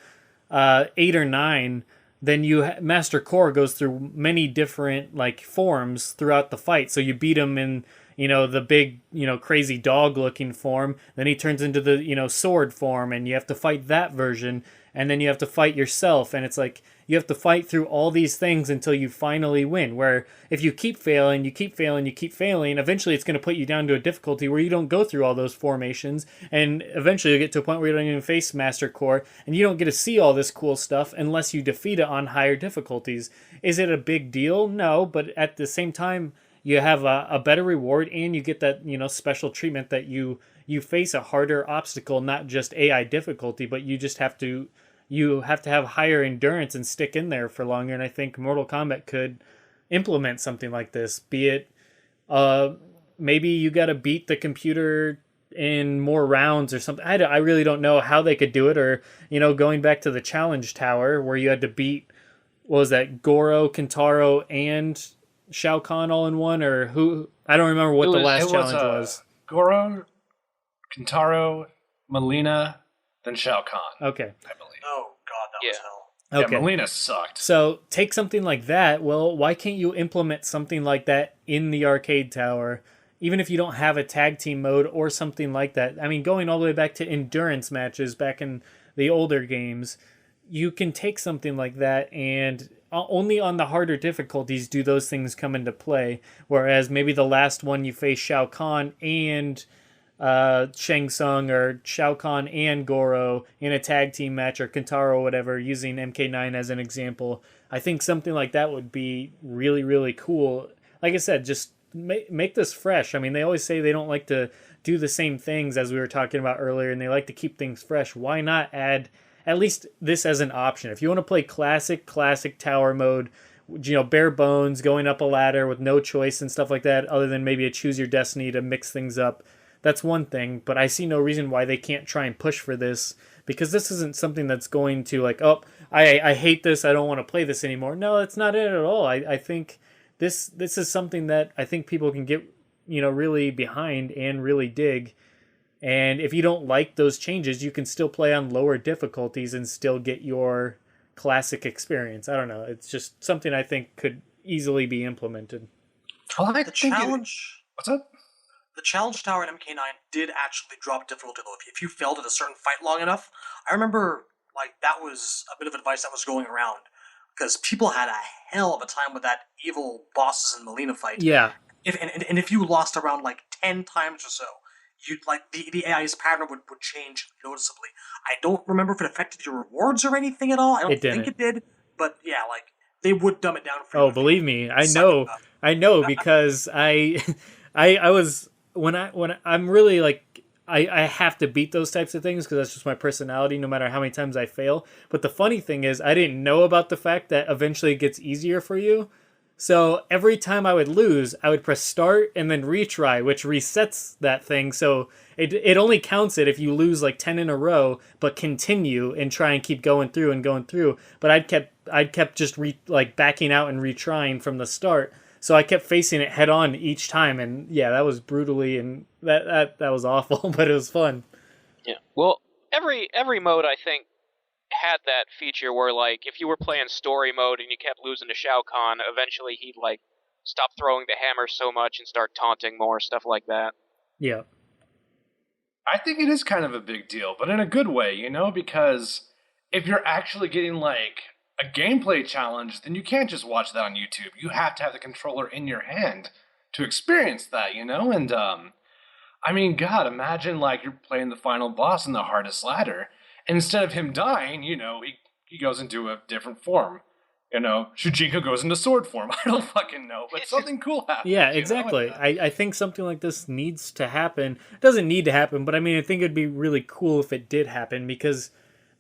Speaker 1: 8 or 9, then Master Core goes through many different like forms throughout the fight. So you beat him in the big crazy dog looking form, then he turns into the sword form, and you have to fight that version, and then you have to fight yourself, and it's like you have to fight through all these things until you finally win. Where if you keep failing, eventually it's going to put you down to a difficulty where you don't go through all those formations, and eventually you get to a point where you don't even face Master Core, and you don't get to see all this cool stuff unless you defeat it on higher difficulties. Is it a big deal? No, but at the same time, you have a better reward, and you get that special treatment that you face a harder obstacle, not just AI difficulty, but you have to have higher endurance and stick in there for longer. And I think Mortal Kombat could implement something like this. Be it maybe you got to beat the computer in more rounds or something. I really don't know how they could do it. Or going back to the challenge tower where you had to beat, what was that, Goro, Kintaro, and Shao Kahn all in one, or who? I don't remember what the last challenge was.
Speaker 4: Goro, Kintaro, Melina, then Shao Kahn.
Speaker 1: Okay.
Speaker 4: I believe.
Speaker 2: Oh god, that was hell.
Speaker 1: Okay.
Speaker 4: Yeah, Melina sucked.
Speaker 1: So take something like that. Well, why can't you implement something like that in the arcade tower, even if you don't have a tag team mode or something like that? I mean, going all the way back to endurance matches back in the older games, you can take something like that, and only on the harder difficulties do those things come into play. Whereas maybe the last one you face Shao Kahn and Shang Tsung, or Shao Kahn and Goro in a tag team match, or Kintaro or whatever, using MK9 as an example. I think something like that would be really, really cool. Like I said, just make this fresh. I mean, they always say they don't like to do the same things, as we were talking about earlier, and they like to keep things fresh. Why not add at least this as an option? If you want to play classic tower mode, bare bones, going up a ladder with no choice and stuff like that, other than maybe a choose your destiny to mix things up, that's one thing. But I see no reason why they can't try and push for this, because this isn't something that's going to like, oh, I hate this, I don't want to play this anymore. No, that's not it at all. I think this is something that I think people can get really behind and really dig. And if you don't like those changes, you can still play on lower difficulties and still get your classic experience. I don't know. It's just something I think could easily be implemented.
Speaker 4: Well,
Speaker 2: The challenge
Speaker 4: What's up?
Speaker 2: The challenge tower in MK9 did actually drop difficulty though. If you failed at a certain fight long enough, I remember that was a bit of advice that was going around, because people had a hell of a time with that evil bosses in Melina fight.
Speaker 1: Yeah.
Speaker 2: If you lost around 10 times or so, you'd the AI's pattern would change noticeably. I don't remember if it affected your rewards or anything at all. I don't think it did. But yeah, they would dumb it down for you.
Speaker 1: Oh, believe me, I know because I was when I'm really I have to beat those types of things because that's just my personality no matter how many times I fail. But the funny thing is I didn't know about the fact that eventually it gets easier for you. So every time I would lose, I would press start and then retry, which resets that thing. So it only counts it if you lose like 10 in a row, but continue and try and keep going through and going through. But I'd kept just like backing out and retrying from the start. So I kept facing it head on each time, and yeah, that was brutally, and that was awful, but it was fun.
Speaker 3: Yeah. Well, every mode I think had that feature where, like, if you were playing story mode and you kept losing to Shao Kahn, eventually he'd, like, stop throwing the hammer so much and start taunting more, stuff like that.
Speaker 1: Yeah.
Speaker 4: I think it is kind of a big deal, but in a good way, you know, because if you're actually getting, like, a gameplay challenge, then you can't just watch that on YouTube. You have to have the controller in your hand to experience that, you know? And, I mean, God, imagine, like, you're playing the final boss in the hardest ladder, and instead of him dying, you know, he goes into a different form. You know, Shujinko goes into sword form. I don't fucking know, but something cool happens.
Speaker 1: Yeah, exactly. I think something like this needs to happen. It doesn't need to happen, but I mean, I think it'd be really cool if it did happen because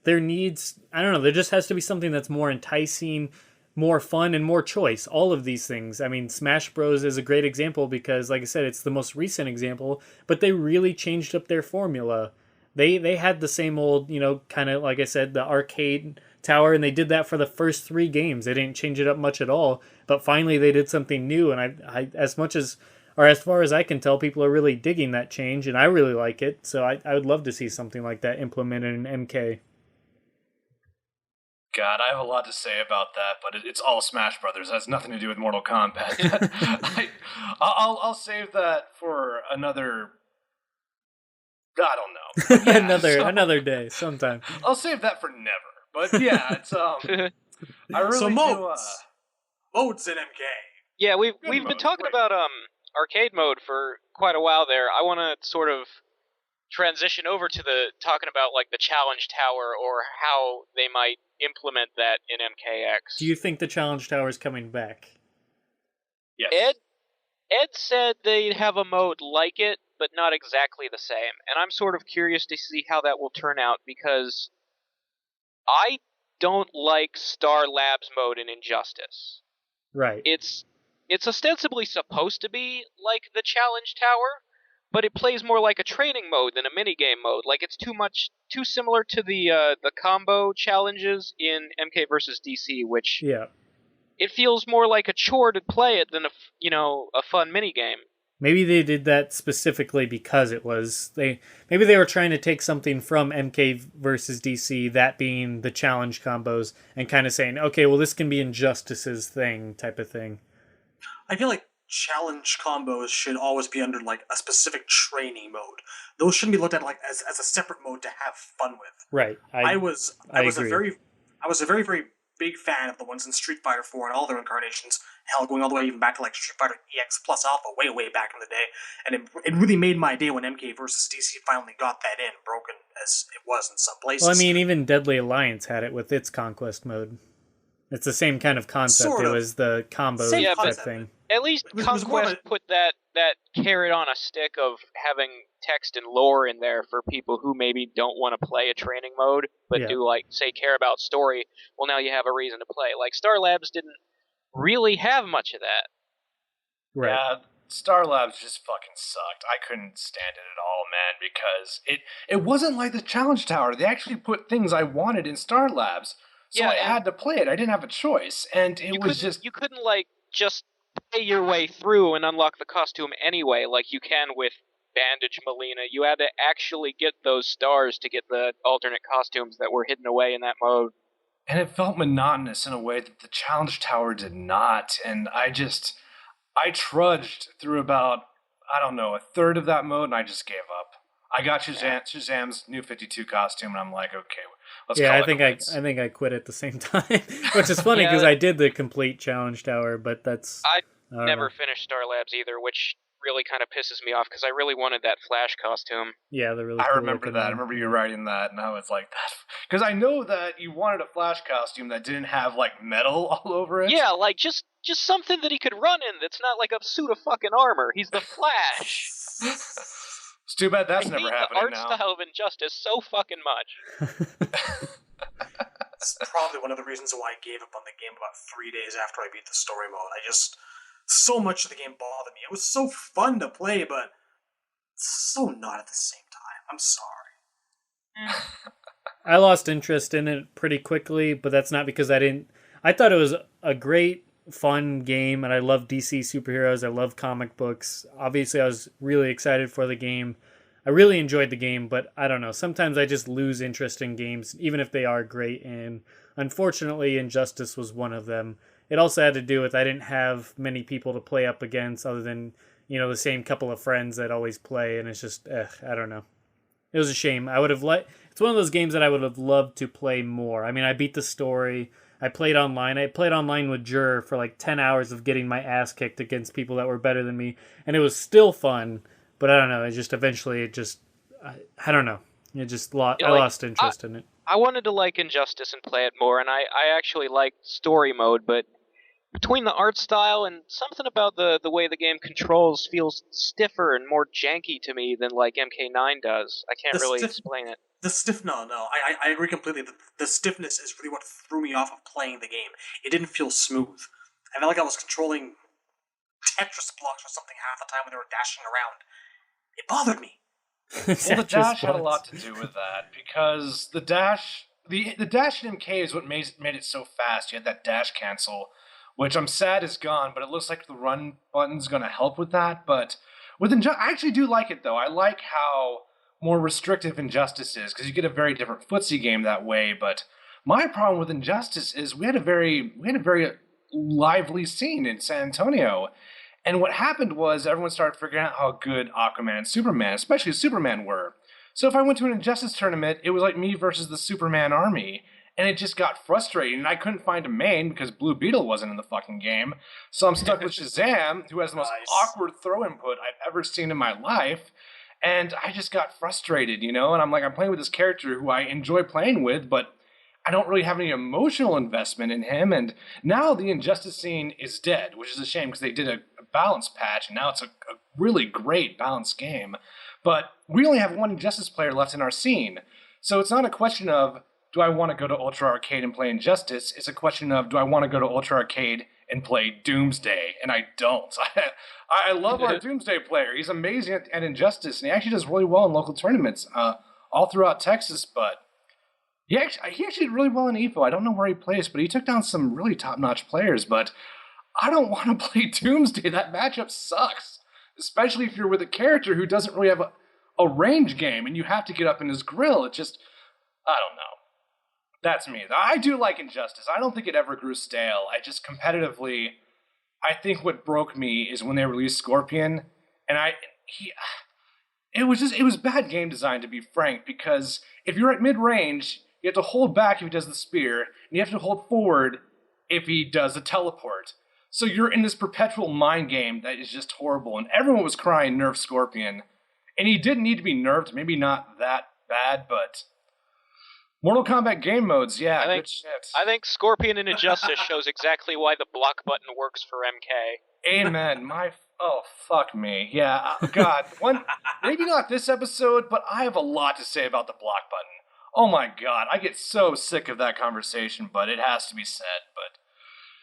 Speaker 1: there just has to be something that's more enticing, more fun, and more choice. All of these things. I mean, Smash Bros. Is a great example because, like I said, it's the most recent example, but they really changed up their formula. They had the same old, you know, kind of, like I said, the arcade tower, and they did that for the first 3 games. They didn't change it up much at all, but finally they did something new, and I as far as I can tell, people are really digging that change, and I really like it, so I would love to see something like that implemented in MK.
Speaker 4: God, I have a lot to say about that, but it's all Smash Brothers. It has nothing to do with Mortal Kombat. I'll save that for another... I don't know. Yeah,
Speaker 1: another day, sometime.
Speaker 4: I'll save that for never. But yeah, it's I really
Speaker 2: so
Speaker 4: modes.
Speaker 2: Modes in MK.
Speaker 3: Yeah, we've been talking about arcade mode for quite a while there. I want to sort of transition over to talking about like the challenge tower or how they might implement that in MKX.
Speaker 1: Do you think the challenge tower is coming back?
Speaker 4: Yes.
Speaker 3: Ed said they'd have a mode like it, but not exactly the same. And I'm sort of curious to see how that will turn out because I don't like Star Labs mode in Injustice.
Speaker 1: Right.
Speaker 3: It's ostensibly supposed to be like the challenge tower, but it plays more like a training mode than a minigame mode. Like it's too similar to the combo challenges in MK versus DC, which it feels more like a chore to play it than a fun minigame.
Speaker 1: Maybe they did that specifically because it was maybe they were trying to take something from MK versus DC, that being the challenge combos, and kind of saying, okay, well this can be Injustice's thing type of thing.
Speaker 2: I feel like challenge combos should always be under like a specific training mode. Those shouldn't be looked at like as a separate mode to have fun with.
Speaker 1: Right. I was
Speaker 2: agree. a very, very big fan of the ones in Street Fighter 4 and all their incarnations. Hell, going all the way even back to like Street Fighter EX Plus Alpha way, way back in the day. And it really made my day when MK versus DC finally got that in, broken as it was in some places.
Speaker 1: Well, I mean, even Deadly Alliance had it with its Conquest mode. It's the same kind of concept. Sort of. It was the combo type thing.
Speaker 3: At least Conquest put that carrot on a stick of having text and lore in there for people who maybe don't want to play a training mode, but do, like, say, care about story. Well, now you have a reason to play. Like, Star Labs didn't really have much of that.
Speaker 4: Right. Yeah, Star Labs just fucking sucked. I couldn't stand it at all, man, because it wasn't like the Challenge Tower. They actually put things I wanted in Star Labs, so I had to play it. I didn't have a choice, and you
Speaker 3: couldn't, like, just play your way through and unlock the costume anyway, like you can with Bandage Melina. You had to actually get those stars to get the alternate costumes that were hidden away in that mode.
Speaker 4: And it felt monotonous in a way that the Challenge Tower did not, and I trudged through about, I don't know, a third of that mode, and I just gave up. I got Shazam's new 52 costume, and I'm like, okay, let's call it quits.
Speaker 1: I think I quit at the same time, which is funny because I did the complete Challenge Tower, but I
Speaker 3: never finished Star Labs either, which really kind of pisses me off because I really wanted that Flash costume.
Speaker 1: Yeah, the really.
Speaker 4: I remember that. I remember you writing that, and I was like, that because I know that you wanted a Flash costume that didn't have like metal all over it.
Speaker 3: Yeah, like just something that he could run in that's not like a suit of fucking armor. He's the Flash.
Speaker 4: It's too bad that's
Speaker 3: I
Speaker 4: never
Speaker 3: hate
Speaker 4: happening
Speaker 3: the art
Speaker 4: now.
Speaker 3: style of Injustice so fucking much.
Speaker 2: That's probably one of the reasons why I gave up on the game about 3 days after I beat the story mode. So much of the game bothered me. It was so fun to play, but so not at the same time. I'm sorry.
Speaker 1: I lost interest in it pretty quickly, but that's not because I thought it was a great, fun game, and I love DC superheroes. I love comic books. Obviously, I was really excited for the game. I really enjoyed the game, but I don't know. Sometimes I just lose interest in games, even if they are great, and unfortunately, Injustice was one of them. It also had to do with I didn't have many people to play up against other than, the same couple of friends that always play, and it's just, I don't know. It was a shame. I would have it's one of those games that I would have loved to play more. I mean, I beat the story. I played online. I played online with Jur for like 10 hours of getting my ass kicked against people that were better than me, and it was still fun, but I don't know. I don't know. I lost interest in it.
Speaker 3: I wanted to like Injustice and play it more, and I actually liked story mode, but between the art style and something about the way the game controls feels stiffer and more janky to me than like MK9 does. I can't really explain it.
Speaker 2: I agree completely. The stiffness is really what threw me off of playing the game. It didn't feel smooth. I felt like I was controlling Tetris blocks or something half the time when they were dashing around. It bothered me.
Speaker 4: Well, the dash had a lot to do with that, because the dash in MK is what made it so fast. You had that dash cancel, which I'm sad is gone, but it looks like the run button's going to help with that. But I actually do like it, though. I like how more restrictive Injustice is, because you get a very different footsie game that way. But my problem with Injustice is we had a very lively scene in San Antonio. And what happened was everyone started figuring out how good Aquaman and Superman, especially Superman, were. So if I went to an Injustice tournament, it was like me versus the Superman army. And it just got frustrating. And I couldn't find a main because Blue Beetle wasn't in the fucking game. So I'm stuck with Shazam, who has the most awkward throw input I've ever seen in my life. And I just got frustrated, And I'm playing with this character who I enjoy playing with, but I don't really have any emotional investment in him. And now the Injustice scene is dead, which is a shame because they did a balance patch, and now it's a really great balanced game. But we only have one Injustice player left in our scene. So it's not a question of, do I want to go to Ultra Arcade and play Injustice? It's a question of, do I want to go to Ultra Arcade and play Doomsday? And I don't. I love our Doomsday player. He's amazing at Injustice, and he actually does really well in local tournaments all throughout Texas, but he actually did really well in EVO. I don't know where he plays, but he took down some really top-notch players, but I don't want to play Doomsday. That matchup sucks, especially if you're with a character who doesn't really have a range game, and you have to get up in his grill. It just, I don't know. That's me. I do like Injustice. I don't think it ever grew stale. I just competitively, I think what broke me is when they released Scorpion, and it was bad game design, to be frank, because if you're at mid-range, you have to hold back if he does the spear, and you have to hold forward if he does the teleport. So you're in this perpetual mind game that is just horrible, and everyone was crying nerf Scorpion, and he didn't need to be nerfed, maybe not that bad, but Mortal Kombat game modes, yeah, good shit.
Speaker 3: I think Scorpion in Injustice shows exactly why the block button works for MK.
Speaker 4: Amen. Oh, fuck me. Yeah, God. Maybe not this episode, but I have a lot to say about the block button. Oh my God, I get so sick of that conversation, but it has to be said. But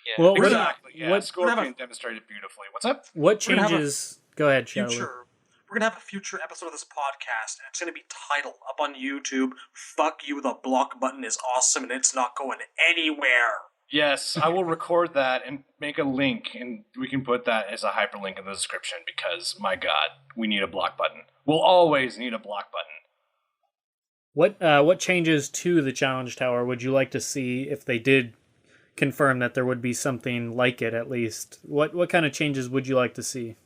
Speaker 3: yeah,
Speaker 1: well,
Speaker 4: exactly. Scorpion demonstrated beautifully. What's up?
Speaker 1: What changes? Go ahead, Charlie.
Speaker 2: We're going to have a future episode of this podcast, and it's going to be titled up on YouTube, "Fuck You, the block button is awesome, and it's not going anywhere."
Speaker 4: Yes, I will record that and make a link, and we can put that as a hyperlink in the description, because, my God, we need a block button. We'll always need a block button.
Speaker 1: What changes to the Challenge Tower would you like to see if they did confirm that there would be something like it, at least? What kind of changes would you like to see?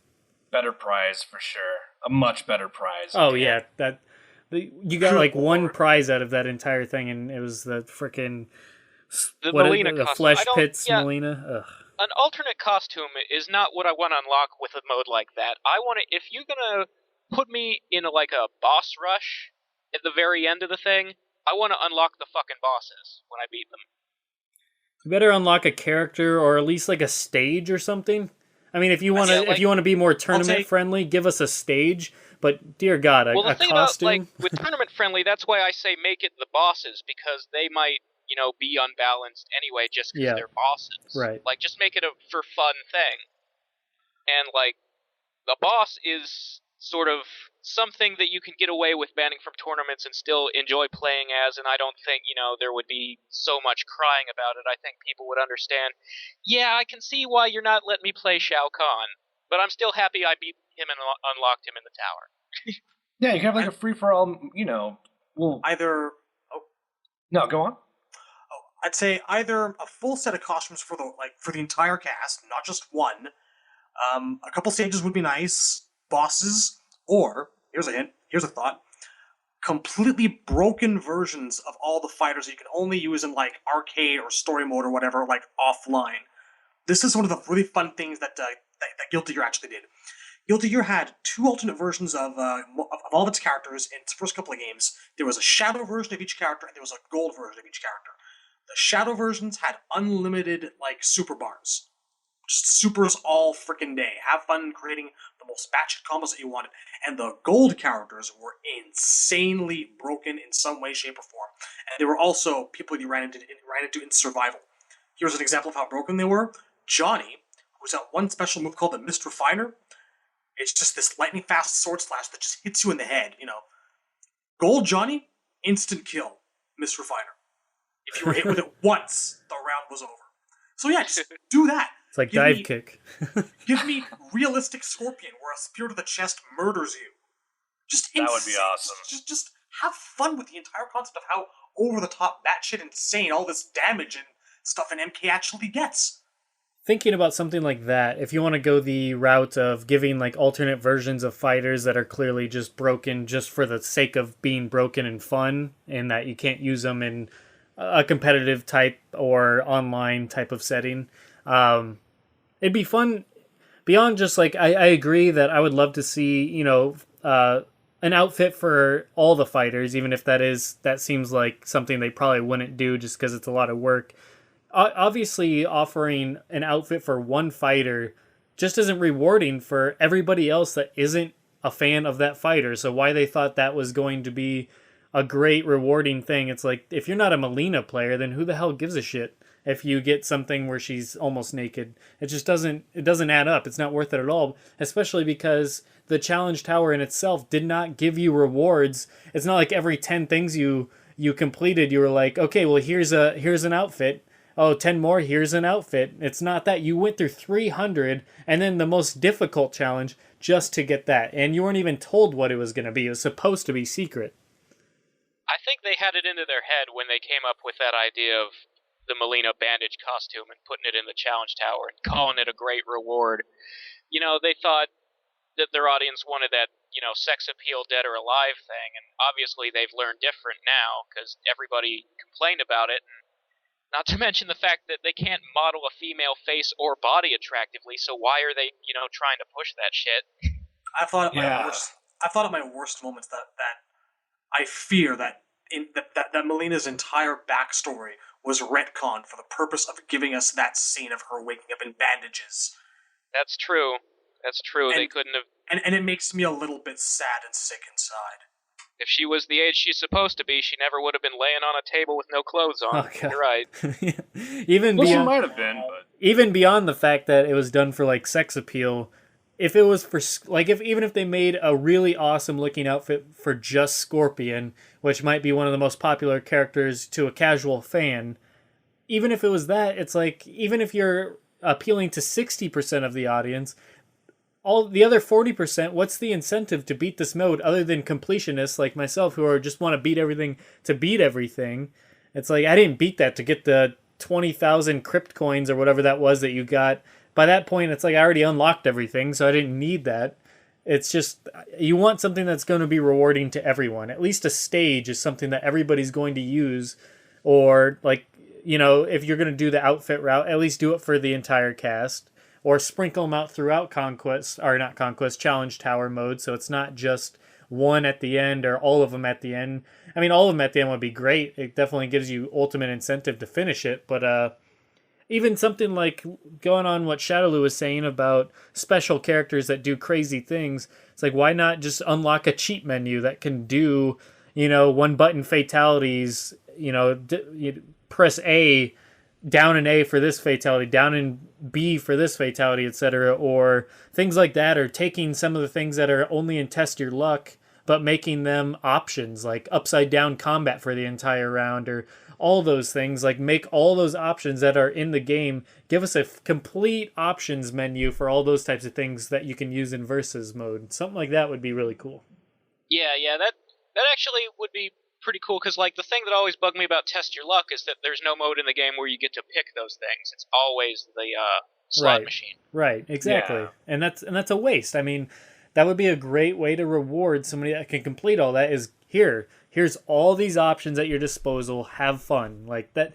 Speaker 4: Better prize, for sure. A much better prize.
Speaker 1: Oh, yeah. You got like one prize out of that entire thing, and it was the frickin'
Speaker 3: the
Speaker 1: flesh pits Melina. Ugh.
Speaker 3: An alternate costume is not what I want to unlock with a mode like that. I want to, if you're gonna put me in a boss rush at the very end of the thing, I want to unlock the fucking bosses when I beat them.
Speaker 1: You better unlock a character, or at least like a stage or something. I mean, if you want to be more tournament friendly, give us a stage. But dear God,
Speaker 3: the
Speaker 1: a
Speaker 3: thing
Speaker 1: costume.
Speaker 3: About, like, with tournament friendly, that's why I say make it the bosses, because they might, be unbalanced anyway just because they're bosses.
Speaker 1: Right.
Speaker 3: Like, just make it a for fun thing. And, like, the boss is sort of something that you can get away with banning from tournaments and still enjoy playing as, and I don't think, there would be so much crying about it. I think people would understand, yeah, I can see why you're not letting me play Shao Kahn, but I'm still happy I beat him and unlocked him in the tower.
Speaker 4: Yeah, you can have like a free-for-all,
Speaker 2: Either...
Speaker 4: No, go on.
Speaker 2: I'd say either a full set of costumes for the entire cast, not just one. A couple stages would be nice, bosses, or, here's a hint, here's a thought, completely broken versions of all the fighters that you can only use in, like, arcade or story mode or whatever, like, offline. This is one of the really fun things that Guilty Gear actually did. Guilty Gear had 2 alternate versions of all of its characters in its first couple of games. There was a shadow version of each character, and there was a gold version of each character. The shadow versions had unlimited, like, super bars. Just supers all frickin' day. Have fun creating the most batshit combos that you wanted. And the gold characters were insanely broken in some way, shape, or form. And they were also people you ran into in survival. Here's an example of how broken they were. Johnny, who's got one special move called the Mist Refiner. It's just this lightning fast sword slash that just hits you in the head, Gold Johnny, instant kill, Mist Refiner. If you were hit with it once, the round was over. So yeah, just do that.
Speaker 1: It's like dive kick.
Speaker 2: Give me realistic Scorpion where a spear to the chest murders you.
Speaker 4: That would be awesome.
Speaker 2: Just have fun with the entire concept of how over-the-top, batshit insane all this damage and stuff an MK actually gets.
Speaker 1: Thinking about something like that, if you want to go the route of giving like alternate versions of fighters that are clearly just broken just for the sake of being broken and fun, and that you can't use them in a competitive type or online type of setting, it'd be fun beyond just like, I agree that I would love to see, an outfit for all the fighters, even if that seems like something they probably wouldn't do just because it's a lot of work. Obviously, offering an outfit for one fighter just isn't rewarding for everybody else that isn't a fan of that fighter. So why they thought that was going to be a great rewarding thing, it's like, if you're not a Melina player, then who the hell gives a shit if you get something where she's almost naked? It just doesn't add up. It's not worth it at all, especially because the challenge tower in itself did not give you rewards. It's not like every 10 things you completed, you were like, okay, well, here's an outfit. Oh, 10 more, here's an outfit. It's not that. You went through 300 and then the most difficult challenge just to get that. And you weren't even told what it was going to be. It was supposed to be secret.
Speaker 3: I think they had it into their head when they came up with that idea of the Melina bandage costume and putting it in the challenge tower and calling it a great reward. They thought that their audience wanted that, sex appeal dead or alive thing, and obviously they've learned different now because everybody complained about it. Not to mention the fact that they can't model a female face or body attractively, so why are they, trying to push that shit?
Speaker 2: I thought at my worst moments that I fear that that Melina's entire backstory was retconned for the purpose of giving us that scene of her waking up in bandages.
Speaker 3: That's true. They couldn't have...
Speaker 2: And it makes me a little bit sad and sick inside.
Speaker 3: If she was the age she's supposed to be, she never would have been laying on a table with no clothes on.
Speaker 1: Oh,
Speaker 3: you're right.
Speaker 4: She might have been, but...
Speaker 1: Even beyond the fact that it was done for, like, sex appeal, if it was for, like, even if they made a really awesome looking outfit for just Scorpion, which might be one of the most popular characters to a casual fan, even if it was that, it's like, even if you're appealing to 60% of the audience, all the other 40%, what's the incentive to beat this mode other than completionists like myself who are just want to beat everything to beat everything? It's like, I didn't beat that to get the 20,000 crypt coins or whatever that was that you got. By that point, it's like I already unlocked everything, so I didn't need that. It's just, you want something that's going to be rewarding to everyone. At least a stage is something that everybody's going to use. Or, like, if you're going to do the outfit route, at least do it for the entire cast. Or sprinkle them out throughout Challenge Tower mode, so it's not just one at the end or all of them at the end. I mean, all of them at the end would be great. It definitely gives you ultimate incentive to finish it, but even something like going on what Shadowloo was saying about special characters that do crazy things. It's like, why not just unlock a cheat menu that can do, one button fatalities, you press A, down in A for this fatality, down in B for this fatality, etc., or things like that, or taking some of the things that are only in test your luck, but making them options, like upside down combat for the entire round, or all those things, like make all those options that are in the game, give us a complete options menu for all those types of things that you can use in versus mode. Something like that would be really cool.
Speaker 3: Yeah, that actually would be pretty cool, because like the thing that always bugged me about Test Your Luck is that there's no mode in the game where you get to pick those things. It's always the slot machine.
Speaker 1: Right, exactly.
Speaker 4: Yeah.
Speaker 1: And that's a waste. I mean, that would be a great way to reward somebody that can complete all that. Is here's all these options at your disposal. Have fun. Like that,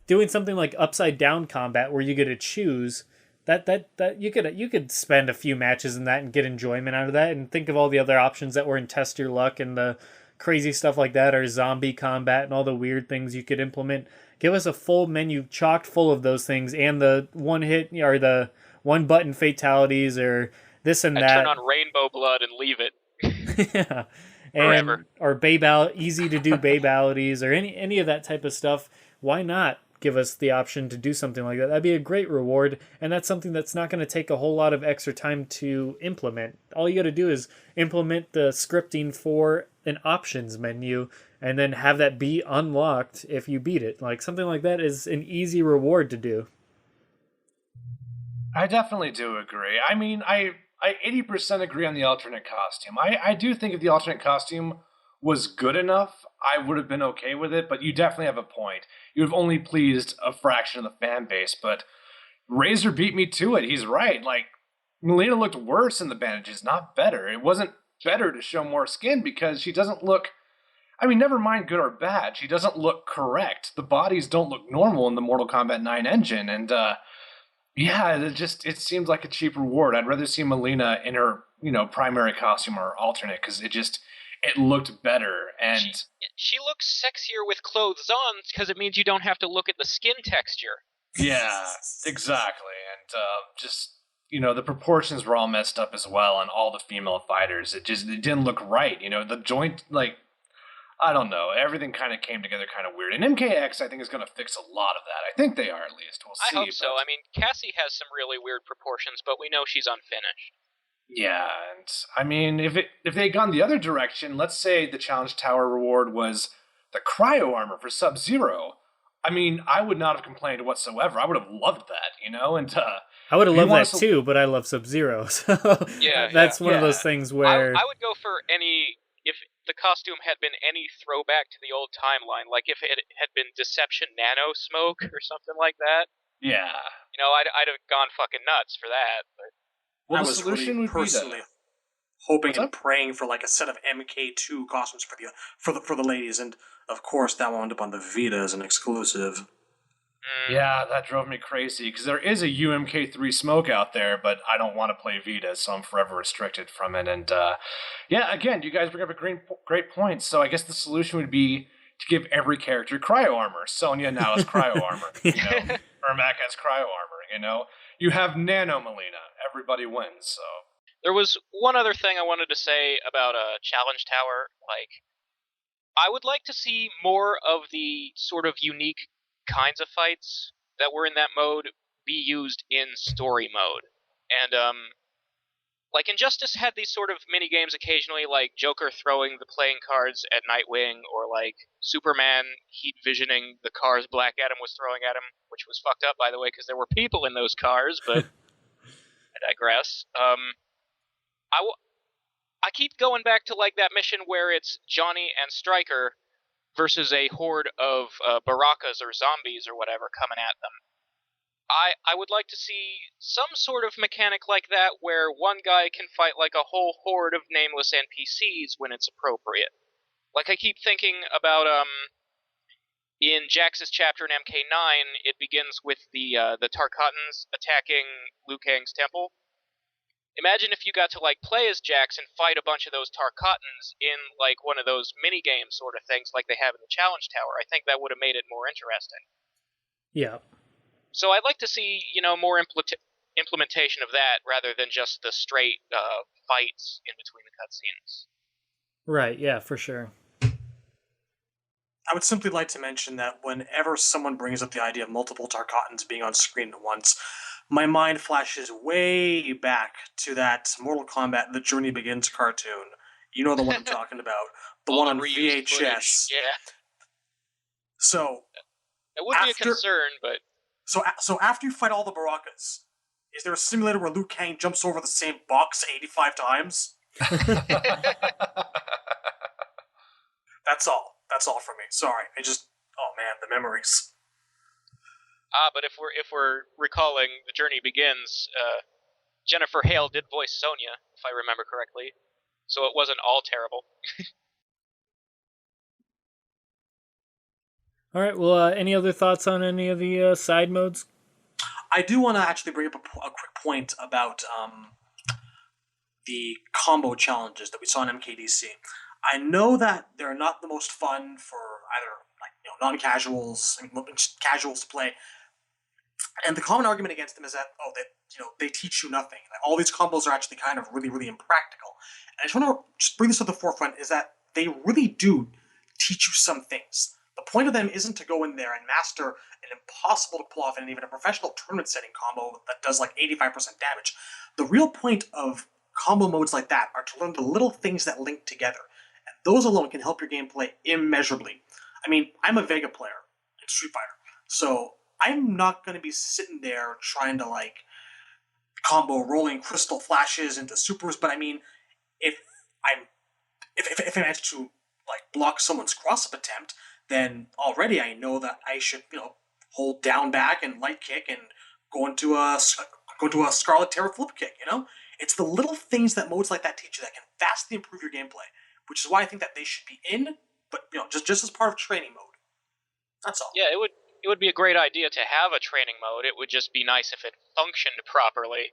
Speaker 1: doing something like upside down combat where you get to choose. That you could spend a few matches in that and get enjoyment out of that, and think of all the other options that were in Test Your Luck and the crazy stuff like that, or zombie combat and all the weird things you could implement. Give us a full menu chocked full of those things, and the one hit or the one button fatalities, or this and that.
Speaker 3: Turn on Rainbow Blood and leave it.
Speaker 1: Yeah.
Speaker 3: Forever.
Speaker 1: Or easy to do babalities, or any of that type of stuff. Why not give us the option to do something like that? That'd be a great reward, and that's something that's not going to take a whole lot of extra time to implement. All you got to do is implement the scripting for an options menu, and then have that be unlocked if you beat it. Like something like that is an easy reward to do.
Speaker 4: I definitely do agree. I mean, I 80% agree on the alternate costume. I do think if the alternate costume was good enough, I would have been okay with it, but you definitely have a point. You have only pleased a fraction of the fan base, but Razor beat me to it. He's right. Like, Melina looked worse in the bandages, not better. It wasn't better to show more skin because she doesn't look... I mean, never mind good or bad. She doesn't look correct. The bodies don't look normal in the Mortal Kombat 9 engine, and yeah, it seems like a cheap reward. I'd rather see Melina in her, primary costume or alternate, because it looked better. And
Speaker 3: she looks sexier with clothes on, because it means you don't have to look at the skin texture.
Speaker 4: Yeah, exactly. And the proportions were all messed up as well on all the female fighters. It didn't look right. The joint, like, I don't know. Everything kind of came together kind of weird. And MKX, I think, is going to fix a lot of that. I think they are, at least. We'll see.
Speaker 3: I hope so. I mean, Cassie has some really weird proportions, but we know she's unfinished.
Speaker 4: Yeah, and I mean, if they had gone the other direction, let's say the Challenge Tower reward was the cryo armor for Sub-Zero. I mean, I would not have complained whatsoever. I would have loved that, and
Speaker 1: I would have loved that too, but I love Sub-Zero, so that's one of those things where
Speaker 3: I would go for if the costume had been any throwback to the old timeline, like if it had been Deception Nano Smoke or something like that.
Speaker 4: Yeah.
Speaker 3: I'd have gone fucking nuts for that. But...
Speaker 2: Well, the solution would personally be hoping and praying for like a set of MK2 costumes for the ladies, and of course that wound up on the Vita as an exclusive.
Speaker 4: Yeah, that drove me crazy, because there is a UMK3 smoke out there, but I don't want to play Vita, so I'm forever restricted from it. And yeah, again, you guys bring up a great point. So I guess the solution would be to give every character cryo armor. Sonya now has cryo armor. Ermac has cryo armor. You have Nano Melina. Everybody wins. So
Speaker 3: there was one other thing I wanted to say about a Challenge Tower. Like, I would like to see more of the sort of unique kinds of fights that were in that mode be used in story mode. And like Injustice had these sort of mini games occasionally, like Joker throwing the playing cards at Nightwing, or like Superman heat visioning the cars Black Adam was throwing at him, which was fucked up, by the way, because there were people in those cars, but I digress. I keep going back to like that mission where it's Johnny and Stryker versus a horde of Barakas or zombies or whatever coming at them. I would like to see some sort of mechanic like that where one guy can fight like a whole horde of nameless NPCs when it's appropriate. Like, I keep thinking about in Jax's chapter in MK9, it begins with the Tarkatans attacking Liu Kang's temple. Imagine if you got to like play as Jax and fight a bunch of those Tarkatans in like one of those mini game sort of things like they have in the Challenge Tower. I think that would have made it more interesting.
Speaker 1: Yeah.
Speaker 3: So I'd like to see, more implementation of that rather than just the straight fights in between the cutscenes.
Speaker 1: Right, yeah, for sure.
Speaker 2: I would simply like to mention that whenever someone brings up the idea of multiple Tarkatans being on screen at once, my mind flashes way back to that Mortal Kombat The Journey Begins cartoon. You know the one I'm talking about. The
Speaker 3: All
Speaker 2: one
Speaker 3: the
Speaker 2: on
Speaker 3: reused
Speaker 2: VHS.
Speaker 3: footage. Yeah.
Speaker 2: So,
Speaker 3: It would be a concern, but...
Speaker 2: So after you fight all the Barakas, is there a simulator where Liu Kang jumps over the same box 85 times? That's all. That's all for me. Sorry. Oh man, the memories.
Speaker 3: But if we're recalling The Journey Begins, Jennifer Hale did voice Sonya, if I remember correctly. So it wasn't all terrible.
Speaker 1: All right, well, any other thoughts on any of the side modes?
Speaker 2: I do want to actually bring up a quick point about the combo challenges that we saw in MKDC. I know that they're not the most fun for either non-casuals, casuals to play. And the common argument against them is that they teach you nothing. All these combos are actually kind of really, really impractical. And I just want to bring this to the forefront is that they really do teach you some things. The point of them isn't to go in there and master an impossible to pull off and even a professional tournament setting combo that does like 85% damage. The real point of combo modes like that are to learn the little things that link together. And those alone can help your gameplay immeasurably. I mean, I'm a Vega player in Street Fighter, so I'm not going to be sitting there trying to combo rolling crystal flashes into supers, but I mean, if I manage to block someone's cross-up attempt, then already I know that I should hold down back and light kick and go into a Scarlet Terror flip kick. It's the little things that modes like that teach you that can vastly improve your gameplay, which is why I think that they should be in, but just as part of training mode. That's all.
Speaker 3: Yeah, it would be a great idea to have a training mode. It would just be nice if it functioned properly.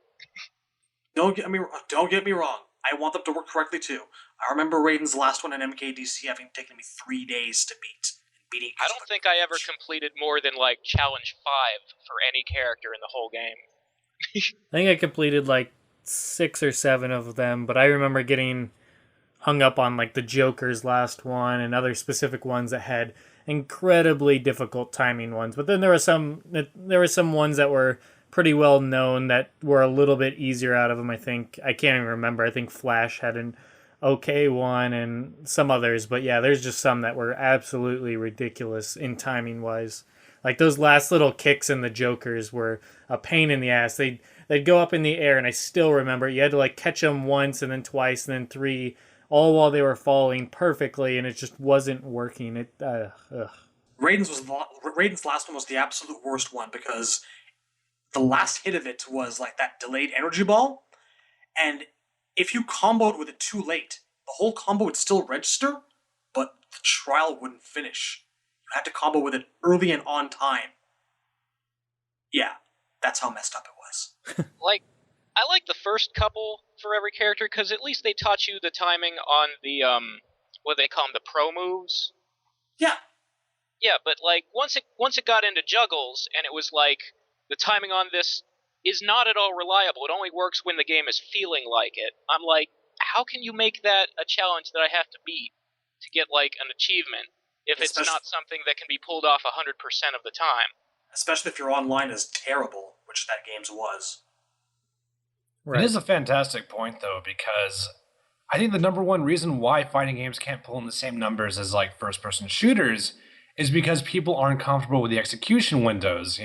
Speaker 2: Don't get me wrong. I want them to work correctly too. I remember Raiden's last one in MKDC having taken me 3 days to beat.
Speaker 3: I don't think I ever completed more than challenge 5 for any character in the whole game.
Speaker 1: I think I completed 6 or 7 of them, but I remember getting hung up on the Joker's last one and other specific ones that had incredibly difficult timing ones. But then there were some ones that were pretty well known that were a little bit easier out of them. I think I can't even remember. I think Flash had an okay one and some others, but yeah, there's just some that were absolutely ridiculous in timing wise. Those last little kicks in the Jokers were a pain in the ass. They'd go up in the air, and I still remember you had to catch them once and then twice and then 3, all while they were falling perfectly, and it just wasn't working.
Speaker 2: Raiden's last one was the absolute worst one because the last hit of it was that delayed energy ball, and if you comboed with it too late, the whole combo would still register, but the trial wouldn't finish. You had to combo with it early and on time. Yeah, that's how messed up it was.
Speaker 3: I like the first couple for every character, because at least they taught you the timing on the, what they call them, the pro moves.
Speaker 2: Yeah.
Speaker 3: Yeah, but once it got into juggles, and it was the timing on this is not at all reliable. It only works when the game is feeling like it. I'm how can you make that a challenge that I have to beat to get an achievement if it's not something that can be pulled off 100% of the time?
Speaker 2: Especially if your online is terrible, which that game's was.
Speaker 4: Right. It is a fantastic point, though, because I think the number one reason why fighting games can't pull in the same numbers as first-person shooters is because people aren't comfortable with the execution windows,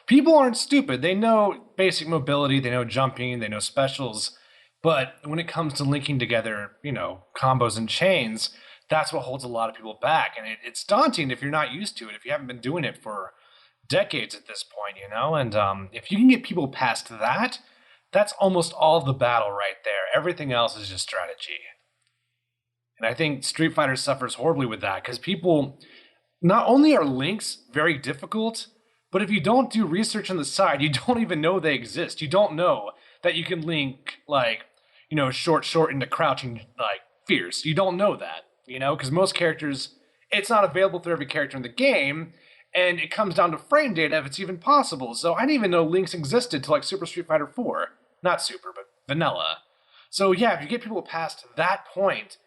Speaker 4: People aren't stupid. They know basic mobility, they know jumping, they know specials, but when it comes to linking together, combos and chains, that's what holds a lot of people back, and it's daunting if you're not used to it, if you haven't been doing it for decades at this point, and if you can get people past that, that's almost all of the battle right there. Everything else is just strategy. And I think Street Fighter suffers horribly with that, because people... Not only are links very difficult, but if you don't do research on the side, you don't even know they exist. You don't know that you can link, short into crouching, fierce. You don't know that, because most characters, it's not available for every character in the game, And it comes down to frame data if it's even possible. So I didn't even know links existed to like Super Street Fighter 4. Not Super, but vanilla. So yeah, if you get people past that point,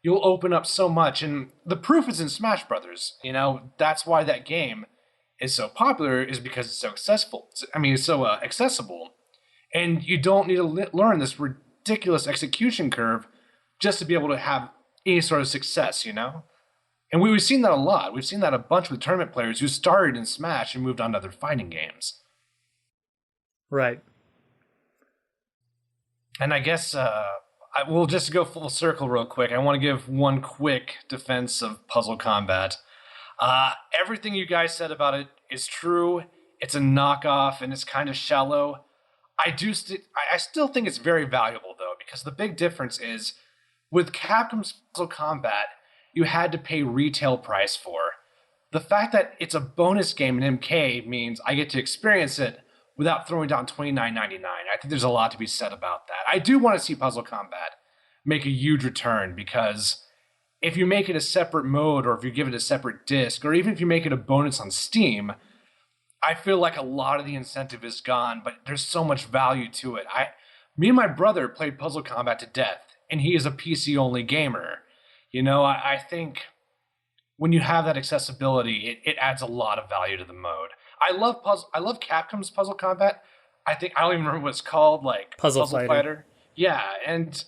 Speaker 4: you'll open up so much. And the proof is in Smash Brothers. You know, that's why that game is so popular, is because it's so accessible. It's so accessible. And you don't need to learn this ridiculous execution curve just to be able to have any sort of success, you know? And we've seen that a lot. We've seen that a bunch with tournament players who started in Smash and moved on to other fighting games.
Speaker 1: Right.
Speaker 4: And I guess we'll just go full circle real quick. I want to give one quick defense of Puzzle Combat. Everything you guys said about it is true. It's a knockoff and it's kind of shallow. I still think it's very valuable, though, because the big difference is with Capcom's Puzzle Combat, you had to pay retail price for. The fact that it's a bonus game in MK means I get to experience it without throwing down $29.99. I think there's a lot to be said about that. I do want to see Puzzle Combat make a huge return, because if you make it a separate mode, or if you give it a separate disc, or even if you make it a bonus on Steam, I feel like a lot of the incentive is gone, but there's so much value to it. Me and my brother played Puzzle Combat to death, and he is a PC-only gamer. You know, I think when you have that accessibility, it adds a lot of value to the mode. I love Capcom's Puzzle Combat. I don't even remember what it's called, like
Speaker 1: Puzzle Fighter.
Speaker 4: Yeah, and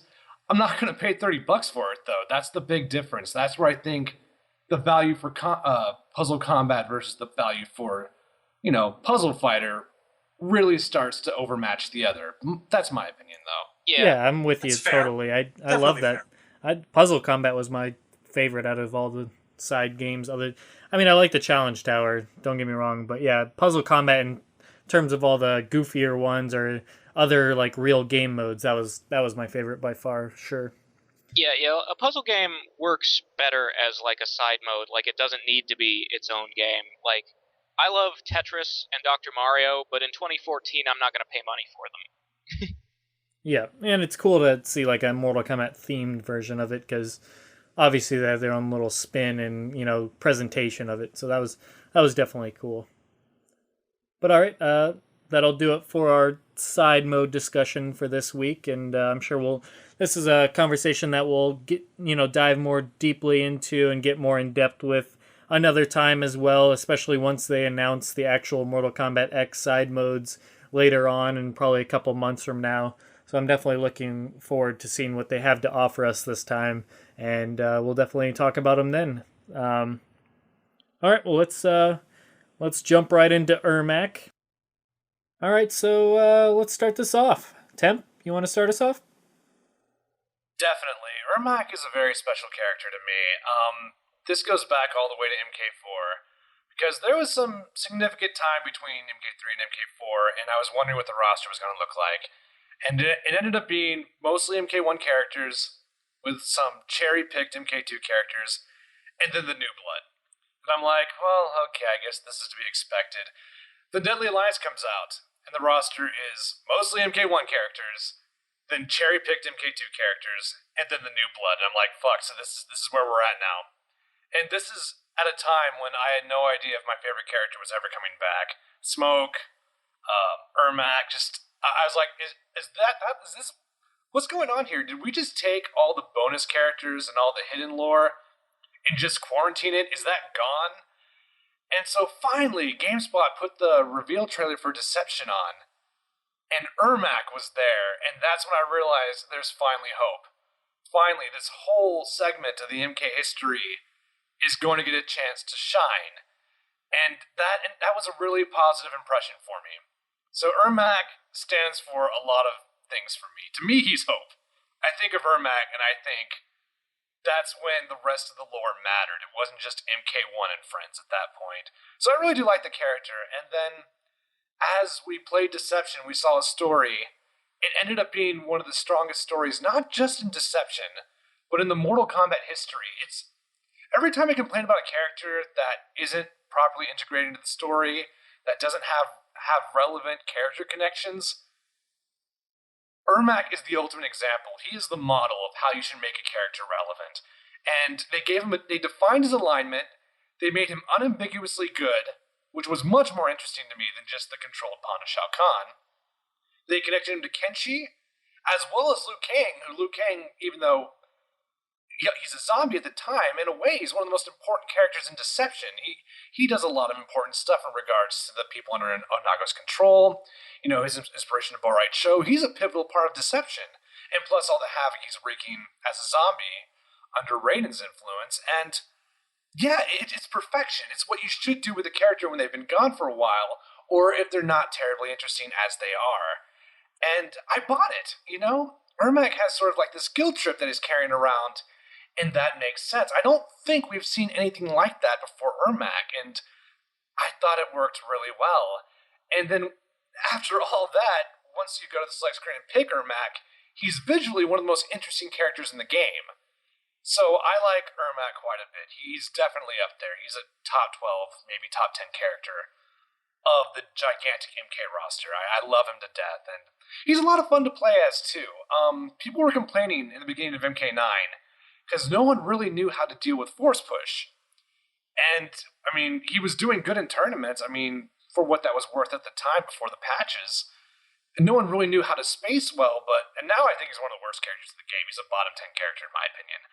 Speaker 4: I'm not going to pay $30 for it, though. That's the big difference. That's where I think the value for Puzzle Combat versus the value for, Puzzle Fighter really starts to overmatch the other. That's my opinion, though.
Speaker 1: Yeah, I'm with you totally. I love that. Puzzle Combat was my favorite out of all the side games. I like the Challenge Tower, don't get me wrong, but yeah, Puzzle Combat in terms of all the goofier ones or other like real game modes, that was my favorite by far, sure.
Speaker 3: Yeah, a puzzle game works better as like a side mode. Like, it doesn't need to be its own game. Like, I love Tetris and Dr. Mario, but in 2014 I'm not going to pay money for them.
Speaker 1: Yeah, and it's cool to see like a Mortal Kombat themed version of it, because obviously they have their own little spin and presentation of it. So that was definitely cool. But all right, that'll do it for our side mode discussion for this week, and I'm sure this is a conversation that we'll get dive more deeply into and get more in depth with another time as well, especially once they announce the actual Mortal Kombat X side modes later on, and probably a couple months from now. So I'm definitely looking forward to seeing what they have to offer us this time, and we'll definitely talk about them then. All right, well let's jump right into Ermac. All right, so let's start this off. Temp, you want to start us off?
Speaker 4: Definitely. Ermac is a very special character to me. This goes back all the way to MK4, because there was some significant time between MK3 and MK4, and I was wondering what the roster was going to look like. And it ended up being mostly MK1 characters with some cherry-picked MK2 characters, and then the new blood. And I'm like, well, okay, I guess this is to be expected. The Deadly Alliance comes out, and the roster is mostly MK1 characters, then cherry-picked MK2 characters, and then the new blood. And I'm like, fuck, so this is where we're at now. And this is at a time when I had no idea if my favorite character was ever coming back. Smoke, Ermac, I was like, is this, what's going on here? Did we just take all the bonus characters and all the hidden lore and just quarantine it? Is that gone? And so finally, GameSpot put the reveal trailer for Deception on, and Ermac was there, and that's when I realized there's finally hope. Finally, this whole segment of the MK history is going to get a chance to shine. And that was a really positive impression for me. So Ermac stands for a lot of things for me. To me, he's hope. I think of Ermac, and I think that's when the rest of the lore mattered. It wasn't just MK1 and friends at that point. So I really do like the character. And then, as we played Deception, we saw a story. It ended up being one of the strongest stories, not just in Deception, but in the Mortal Kombat history. It's every time I complain about a character that isn't properly integrated into the story, that doesn't have relevant character connections, Ermac is the ultimate example. He is the model of how you should make a character relevant. And they defined his alignment, they made him unambiguously good, which was much more interesting to me than just the controlled pawn of Shao Kahn. They connected him to Kenshi, as well as Liu Kang, who Liu Kang, even though he's a zombie at the time, in a way, he's one of the most important characters in Deception. He does a lot of important stuff in regards to the people under Onaga's control. His inspiration to Borite Show. He's a pivotal part of Deception. And plus all the havoc he's wreaking as a zombie under Raiden's influence. And yeah, it's perfection. It's what you should do with a character when they've been gone for a while, or if they're not terribly interesting as they are. And I bought it, Ermac has sort of like this guilt trip that he's carrying around, and that makes sense. I don't think we've seen anything like that before Ermac, and I thought it worked really well. And then after all that, once you go to the select screen and pick Ermac, he's visually one of the most interesting characters in the game. So I like Ermac quite a bit. He's definitely up there. He's a top 12, maybe top 10 character of the gigantic MK roster. I love him to death, and he's a lot of fun to play as, too. People were complaining in the beginning of MK9 because no one really knew how to deal with force push. And, he was doing good in tournaments, for what that was worth at the time before the patches. And no one really knew how to space well, and now I think he's one of the worst characters in the game. He's a bottom 10 character, in my opinion.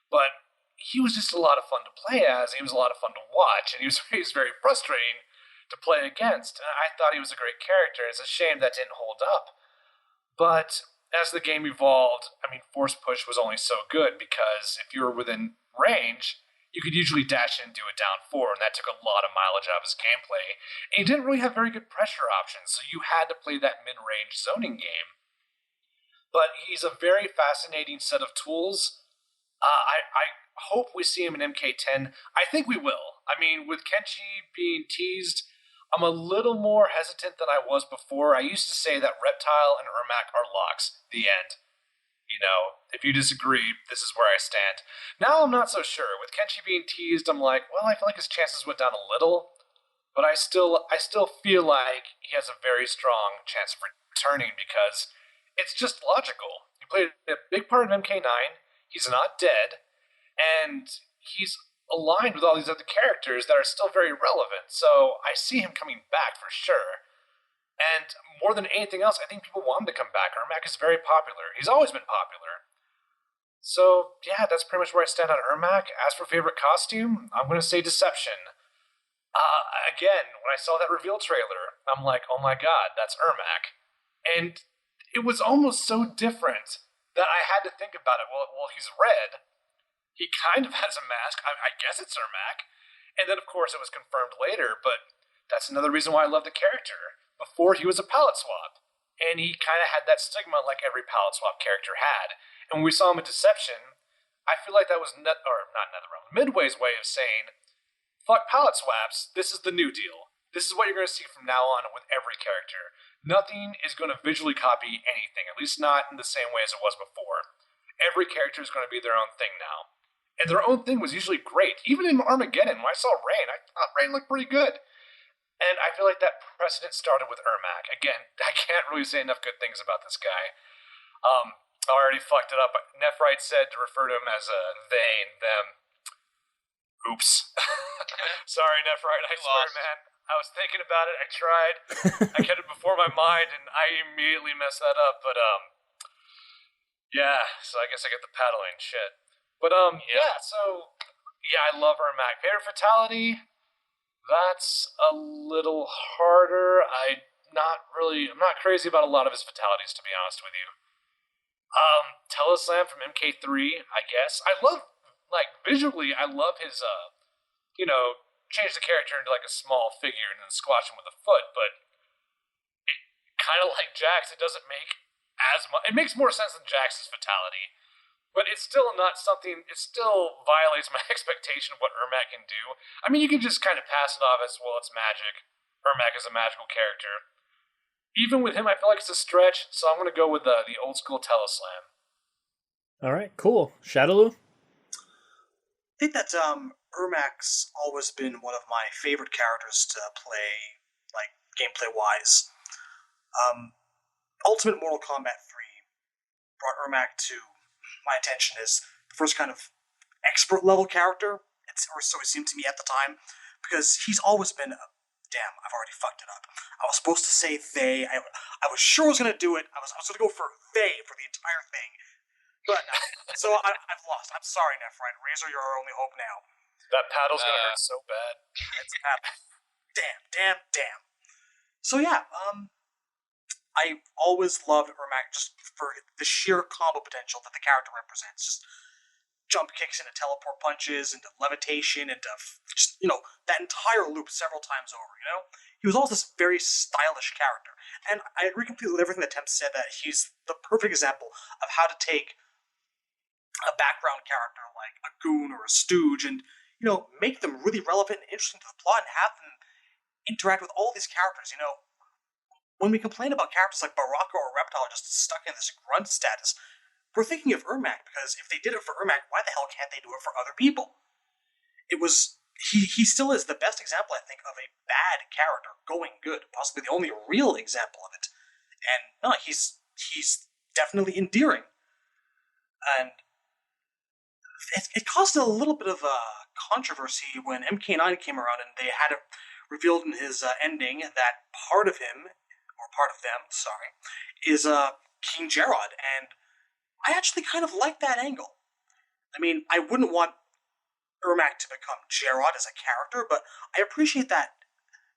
Speaker 4: But he was just a lot of fun to play as, he was a lot of fun to watch, and he was very frustrating to play against. I thought he was a great character. It's a shame that didn't hold up. But as the game evolved, force push was only so good because if you were within range, you could usually dash in and do a down 4, and that took a lot of mileage out of his gameplay. And he didn't really have very good pressure options, so you had to play that mid-range zoning game. But he's a very fascinating set of tools. I hope we see him in MK10. I think we will. With Kenshi being teased, I'm a little more hesitant than I was before. I used to say that Reptile and Ermac are locks. The end. If you disagree, this is where I stand. Now I'm not so sure. With Kenshi being teased, I'm like, well, I feel like his chances went down a little, but I still feel like he has a very strong chance of returning because it's just logical. He played a big part of MK9. He's not dead, and he's aligned with all these other characters that are still very relevant. So I see him coming back for sure. And more than anything else, I think people want him to come back. Ermac is very popular. He's always been popular. So, yeah, that's pretty much where I stand on Ermac. As for favorite costume, I'm going to say Deception. Again, when I saw that reveal trailer, I'm like, oh my god, that's Ermac. And it was almost so different that I had to think about it. Well, he's red. He kind of has a mask. I guess it's Ermac. And then, of course, it was confirmed later, but that's another reason why I love the character. Before, he was a palette swap, and he kind of had that stigma like every palette swap character had. And when we saw him in Deception, I feel like that was not NetherRealm, Midway's way of saying, fuck palette swaps, this is the new deal. This is what you're going to see from now on with every character. Nothing is going to visually copy anything, at least not in the same way as it was before. Every character is going to be their own thing now. And their own thing was usually great. Even in Armageddon, when I saw Rain, I thought Rain looked pretty good. And I feel like that precedent started with Ermac. Again, I can't really say enough good things about this guy. I already fucked it up. Nephrite said to refer to him as they and them. Oops. Sorry, Nephrite. I swear, man. I was thinking about it. I tried. I kept it before my mind, and I immediately messed that up. But, yeah. So I guess I get the paddling shit. But, yeah. So, yeah, I love Ermac. Favorite fatality? That's a little harder. I'm not crazy about a lot of his fatalities, to be honest with you. Teleslam from MK3, I guess. I love, visually, I love his, change the character into, a small figure and then squash him with a foot, but it kind of like Jax, it doesn't make as much, it makes more sense than Jax's fatality. But it's still not something, it still violates my expectation of what Ermac can do. You can just kind of pass it off as, well, it's magic. Ermac is a magical character. Even with him, I feel like it's a stretch, so I'm going to go with the old school Teleslam.
Speaker 1: All right, cool. Shadowloo?
Speaker 2: I think that Ermac's always been one of my favorite characters to play, gameplay-wise. Ultimate Mortal Kombat 3 brought Ermac to my attention as the first kind of expert level character, or so it seemed to me at the time, because he's always been damn, I've already fucked it up. I was supposed to say they. I was sure I was going to do it. I was going to go for they for the entire thing. But no. So I've lost. I'm sorry, Nephrite. Razor, you're our only hope now.
Speaker 4: That paddle's going to hurt so bad.
Speaker 2: It's damn. So yeah, I always loved Ermac just for the sheer combo potential that the character represents. Just jump kicks into teleport punches, into levitation, into just, that entire loop several times over, He was also this very stylish character. And I agree completely with everything that Temp said, that he's the perfect example of how to take a background character like a goon or a stooge and, make them really relevant and interesting to the plot and have them interact with all these characters, When we complain about characters like Baraka or Reptile just stuck in this grunt status, we're thinking of Ermac, because if they did it for Ermac, why the hell can't they do it for other people? He still is the best example, I think, of a bad character going good, possibly the only real example of it. And no, he's definitely endearing. And it caused a little bit of a controversy when MK9 came around and they had it revealed in his ending that part of him, or part of them, sorry, is King Gerard, and I actually kind of like that angle. I mean, I wouldn't want Ermac to become Gerard as a character, but I appreciate that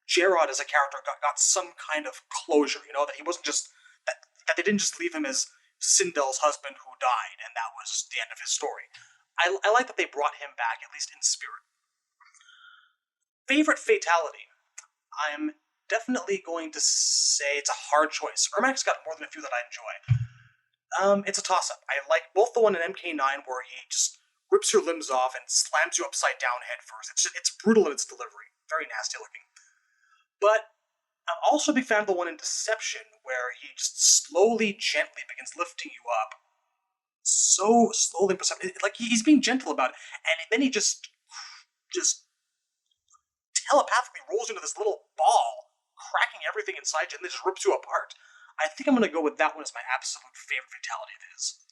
Speaker 2: Gerard as a character got some kind of closure, that he wasn't just, that they didn't just leave him as Sindel's husband who died, and that was the end of his story. I like that they brought him back, at least in spirit. Favorite fatality? I'm definitely going to say it's a hard choice. Ermac's got more than a few that I enjoy. It's a toss-up. I like both the one in MK9 where he just rips your limbs off and slams you upside down head first. It's brutal in its delivery. Very nasty looking. But I'm also a big fan of the one in Deception where he just slowly, gently begins lifting you up. So slowly and perceptive. Like, he's being gentle about it. And then he just telepathically rolls into this little ball, cracking everything inside you, and then just rips you apart. I think I'm going to go with that one as my absolute favorite fatality of his.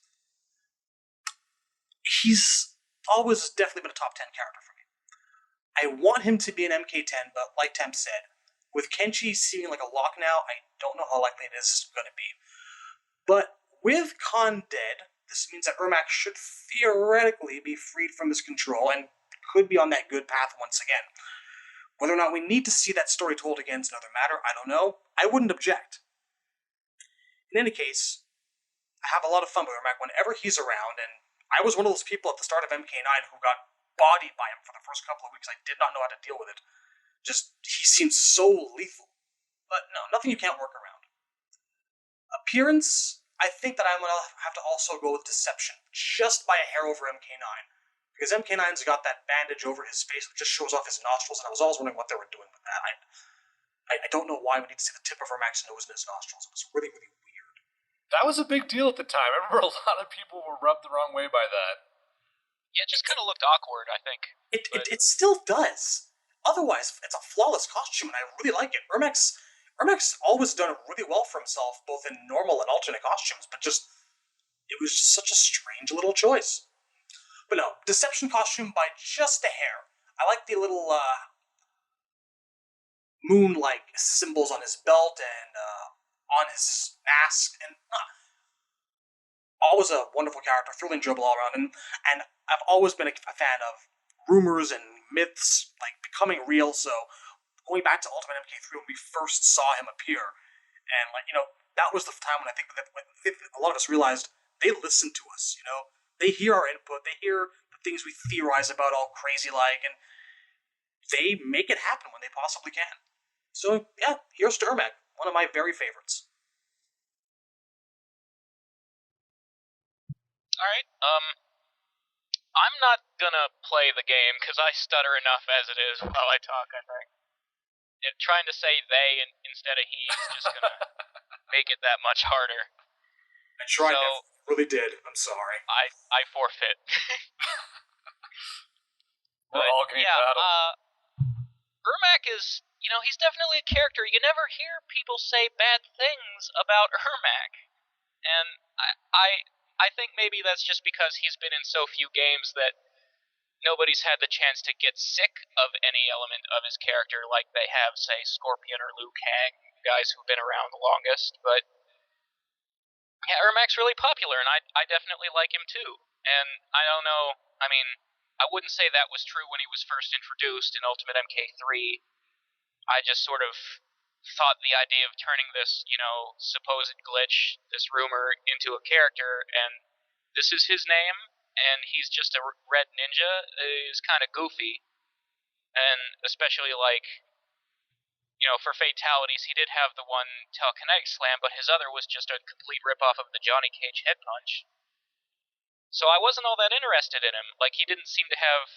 Speaker 2: He's always definitely been a top 10 character for me. I want him to be an MK10, but like Temp said, with Kenshi seeming like a lock now, I don't know how likely it is going to be. But with Khan dead, this means that Ermac should theoretically be freed from his control and could be on that good path once again. Whether or not we need to see that story told again is another matter. I don't know. I wouldn't object. In any case, I have a lot of fun with Ermac whenever he's around, and I was one of those people at the start of MK9 who got bodied by him for the first couple of weeks. I did not know how to deal with it. Just, he seemed so lethal. But no, nothing you can't work around. Appearance, I think that I'm going to have to also go with Deception, just by a hair over MK9. Because MK9's got that bandage over his face which just shows off his nostrils, and I was always wondering what they were doing with that. I don't know why we need to see the tip of Ermac's nose in his nostrils. It was really, really weird.
Speaker 4: That was a big deal at the time. I remember a lot of people were rubbed the wrong way by that.
Speaker 3: Yeah, it just kind of looked awkward, I think.
Speaker 2: It still does. Otherwise, it's a flawless costume, and I really like it. Ermac's always done really well for himself, both in normal and alternate costumes, but it was just such a strange little choice. But no, Deception costume by just a hair. I like the little moon-like symbols on his belt and on his mask, and always a wonderful character, thrilling enjoyable all around, and I've always been a fan of rumors and myths like becoming real. So going back to Ultimate MK3 when we first saw him appear, and that was the time when I think that a lot of us realized they listen to us. They hear our input, they hear the things we theorize about all crazy like, and they make it happen when they possibly can. So yeah, here's to Ermac, one of my very favorites.
Speaker 3: Alright, I'm not gonna play the game because I stutter enough as it is while I talk, I think. And trying to say they instead of he is just gonna make it that much harder.
Speaker 2: I tried, really did. I'm sorry.
Speaker 3: I forfeit.
Speaker 4: We're all gonna battle.
Speaker 3: Ermac is, he's definitely a character. You never hear people say bad things about Ermac. And I think maybe that's just because he's been in so few games that nobody's had the chance to get sick of any element of his character like they have, say, Scorpion or Liu Kang, guys who've been around the longest. But yeah, Ermac's really popular, and I definitely like him too. And I don't know, I mean, I wouldn't say that was true when he was first introduced in Ultimate MK3. I just sort of thought the idea of turning this, supposed glitch, this rumor, into a character, and this is his name, and he's just a red ninja, is kind of goofy. And especially, like, for fatalities, he did have the one telekinetic slam, but his other was just a complete ripoff of the Johnny Cage head punch. So I wasn't all that interested in him. Like, he didn't seem to have...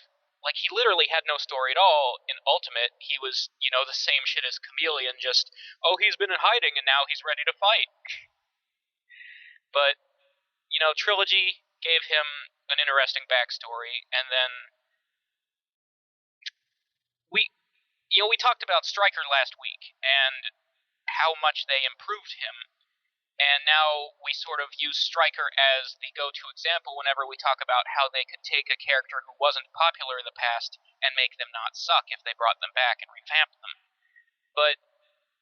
Speaker 3: Like, he literally had no story at all. In Ultimate, he was, the same shit as Chameleon, just, oh, he's been in hiding and now he's ready to fight. But, Trilogy gave him an interesting backstory, and then we talked about Stryker last week, and how much they improved him. And now we sort of use Stryker as the go-to example whenever we talk about how they could take a character who wasn't popular in the past and make them not suck if they brought them back and revamped them. But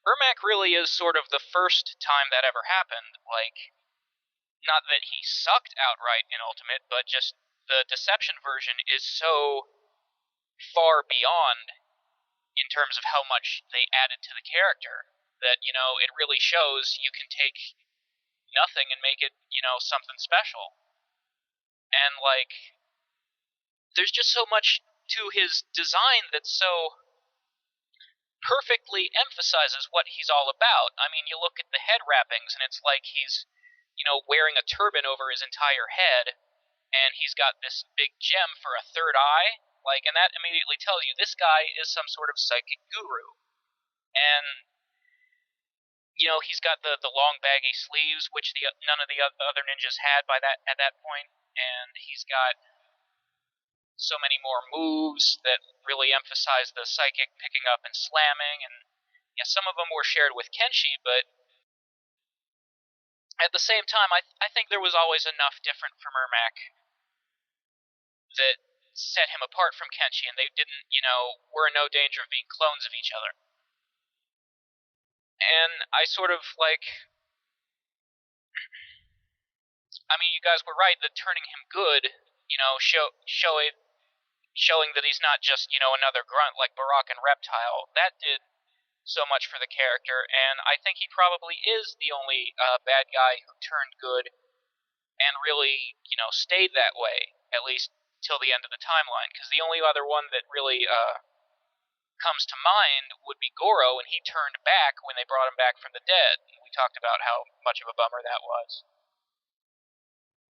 Speaker 3: Ermac really is sort of the first time that ever happened. Like, not that he sucked outright in Ultimate, but just the Deception version is so far beyond in terms of how much they added to the character that, it really shows you can take nothing and make it, something special. And, like, there's just so much to his design that so perfectly emphasizes what he's all about. I mean, you look at the head wrappings, and it's like he's, wearing a turban over his entire head, and he's got this big gem for a third eye. Like, and that immediately tells you this guy is some sort of psychic guru. And he's got the long baggy sleeves, which none of the other ninjas had at that point, and he's got so many more moves that really emphasize the psychic picking up and slamming, and yeah, some of them were shared with Kenshi, but at the same time, I think there was always enough different from Ermac that set him apart from Kenshi, and they didn't, were in no danger of being clones of each other. And I sort of, like, I mean, you guys were right that turning him good, showing that he's not just, another grunt like Barak and Reptile, that did so much for the character, and I think he probably is the only bad guy who turned good and really, stayed that way, at least till the end of the timeline, because the only other one that really comes to mind would be Goro, and he turned back when they brought him back from the dead. We talked about how much of a bummer that was.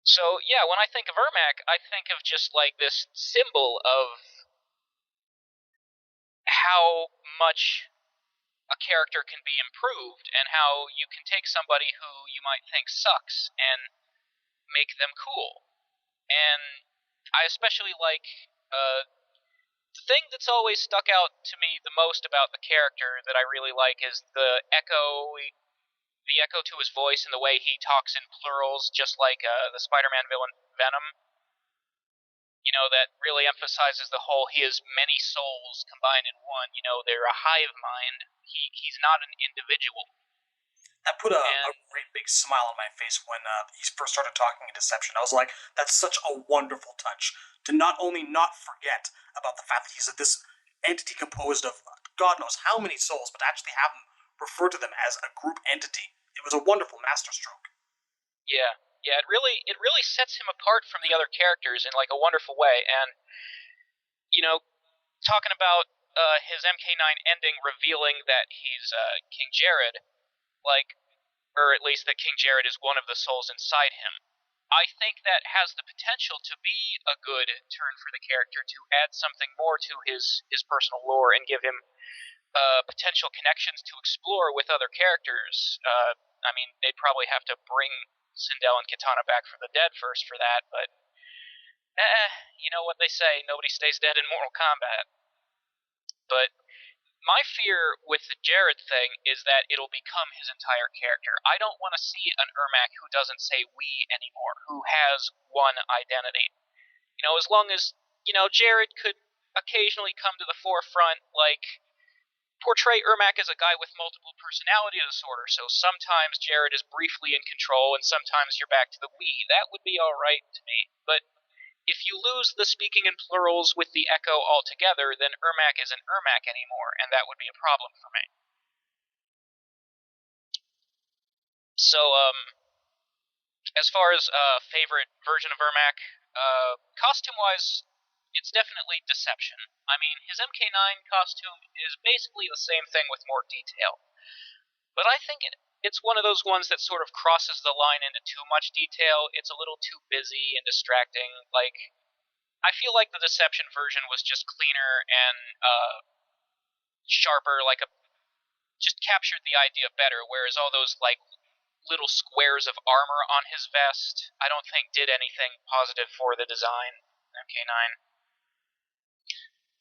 Speaker 3: So, yeah, when I think of Ermac, I think of just, like, this symbol of how much a character can be improved, and how you can take somebody who you might think sucks and make them cool. And I especially like, the thing that's always stuck out to me the most about the character that I really like is the echo to his voice and the way he talks in plurals, just like the Spider-Man villain Venom. That really emphasizes the whole he has many souls combined in one. They're a hive mind. He's not an individual.
Speaker 2: That put a great big smile on my face when he first started talking in Deception. I was like, that's such a wonderful touch. To not only not forget about the fact that he's this entity composed of God knows how many souls, but actually have him refer to them as a group entity. It was a wonderful masterstroke.
Speaker 3: Yeah, it really sets him apart from the other characters in, like, a wonderful way. And, talking about his MK9 ending revealing that he's King Jared, like, or at least that King Jared is one of the souls inside him, I think that has the potential to be a good turn for the character, to add something more to his personal lore and give him potential connections to explore with other characters. I mean, they'd probably have to bring Sindel and Kitana back from the dead first for that, but you know what they say, nobody stays dead in Mortal Kombat. But my fear with the Jared thing is that it'll become his entire character. I don't want to see an Ermac who doesn't say we anymore, who has one identity. As long as Jared could occasionally come to the forefront, like, portray Ermac as a guy with multiple personality disorder, so sometimes Jared is briefly in control and sometimes you're back to the we. That would be alright to me. But if you lose the speaking in plurals with the echo altogether, then Ermac isn't Ermac anymore, and that would be a problem for me. So, as far as favorite version of Ermac, costume-wise, it's definitely Deception. I mean, his MK9 costume is basically the same thing with more detail. But I think it's one of those ones that sort of crosses the line into too much detail. It's a little too busy and distracting. Like, I feel like the Deception version was just cleaner and sharper, just captured the idea better, whereas all those, little squares of armor on his vest, I don't think did anything positive for the design in MK9.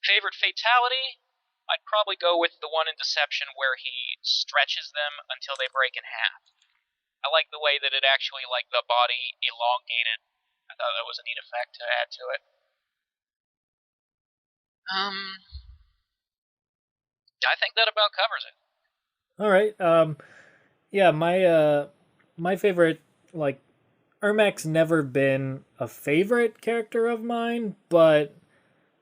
Speaker 3: Favorite fatality? I'd probably go with the one in Deception where he stretches them until they break in half. I like the way that it actually, the body elongated. I thought that was a neat effect to add to it. I think that about covers it.
Speaker 1: All right. Yeah, my favorite, Ermac's never been a favorite character of mine, but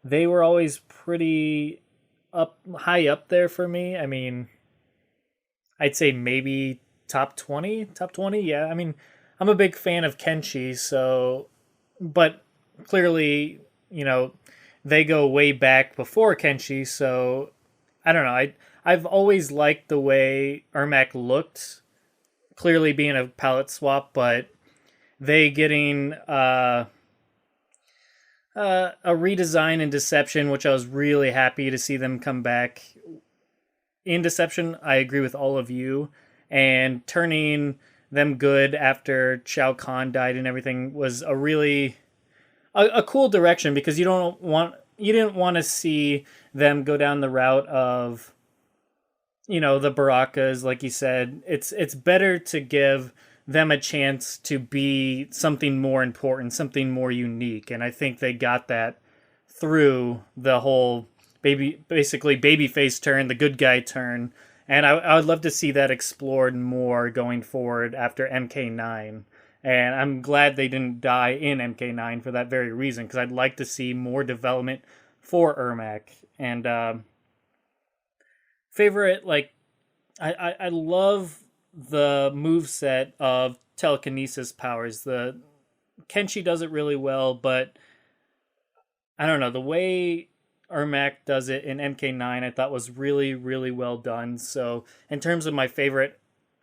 Speaker 1: they were always pretty high up there for me. I mean, I'd say maybe top 20, yeah. I mean, I'm a big fan of Kenshi, so, but clearly, they go way back before Kenshi, so I don't know. I've always liked the way Ermac looked, clearly being a palette swap, but they getting a redesign in Deception, which I was really happy to see them come back. In Deception, I agree with all of you, and turning them good after Shao Kahn died and everything was a really a cool direction, because you didn't want to see them go down the route of the Barakas, like you said. It's better to give them a chance to be something more important, something more unique, and I think they got that through the whole basically babyface turn, the good guy turn, and I would love to see that explored more going forward after MK9. And I'm glad they didn't die in MK9 for that very reason, because I'd like to see more development for Ermac. And favorite, I love the moveset of telekinesis powers. The Kenshi does it really well, but I don't know, the way Ermac does it in MK9 I thought was really, really well done. So in terms of my favorite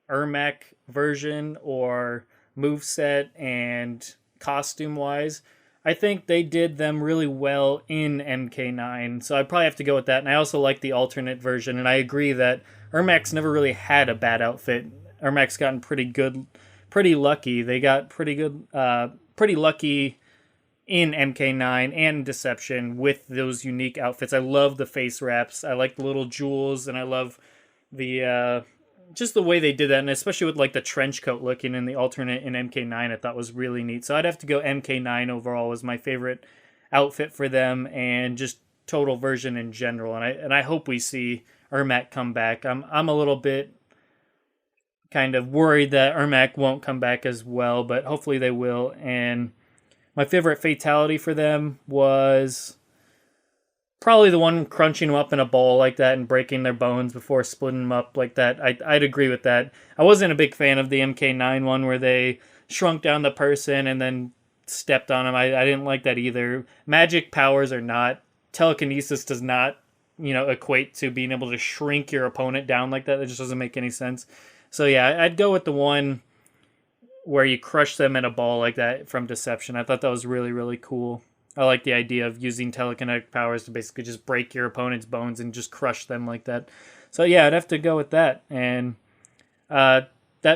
Speaker 1: Ermac version or moveset and costume wise, I think they did them really well in MK9. So I'd probably have to go with that. And I also like the alternate version, and I agree that Ermac's never really had a bad outfit. Ermac's gotten pretty lucky. They got pretty lucky in MK9 and Deception with those unique outfits. I love the face wraps. I like the little jewels, and I love the just the way they did that, and especially with the trench coat looking in the alternate in MK9, I thought was really neat. So I'd have to go MK9 overall as my favorite outfit for them, and just total version in general. And I hope we see Ermac come back. I'm a little bit kind of worried that Ermac won't come back as well, but hopefully they will. And my favorite fatality for them was probably the one crunching them up in a ball like that and breaking their bones before splitting them up like that. I'd agree with that. I wasn't a big fan of the MK9 one where they shrunk down the person and then stepped on them. I didn't like that either. Magic powers are not. Telekinesis does not, equate to being able to shrink your opponent down like that. It just doesn't make any sense. So yeah, I'd go with the one where you crush them in a ball like that from Deception. I thought that was really, really cool. I like the idea of using telekinetic powers to basically just break your opponent's bones and just crush them like that. So yeah, I'd have to go with that. And that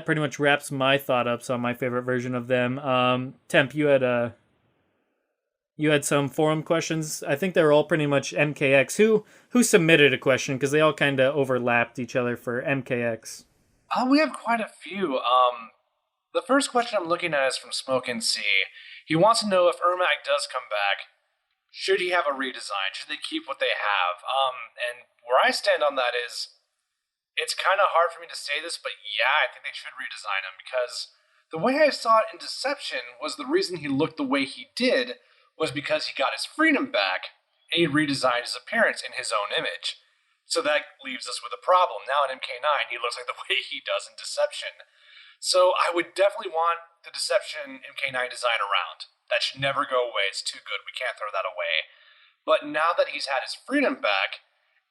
Speaker 1: pretty much wraps my thought ups on my favorite version of them. Temp, you had some forum questions. I think they were all pretty much MKX. Who submitted a question? Because they all kind of overlapped each other for MKX.
Speaker 4: We have quite a few. The first question I'm looking at is from Smoke and Sea. He wants to know if Ermac does come back, should he have a redesign? Should they keep what they have? And where I stand on that is, it's kind of hard for me to say this, but yeah, I think they should redesign him, because the way I saw it in Deception was the reason he looked the way he did was because he got his freedom back and he redesigned his appearance in his own image. So that leaves us with a problem. Now in MK9, he looks like the way he does in Deception. So I would definitely want the Deception MK9 design around. That should never go away. It's too good. We can't throw that away. But now that he's had his freedom back,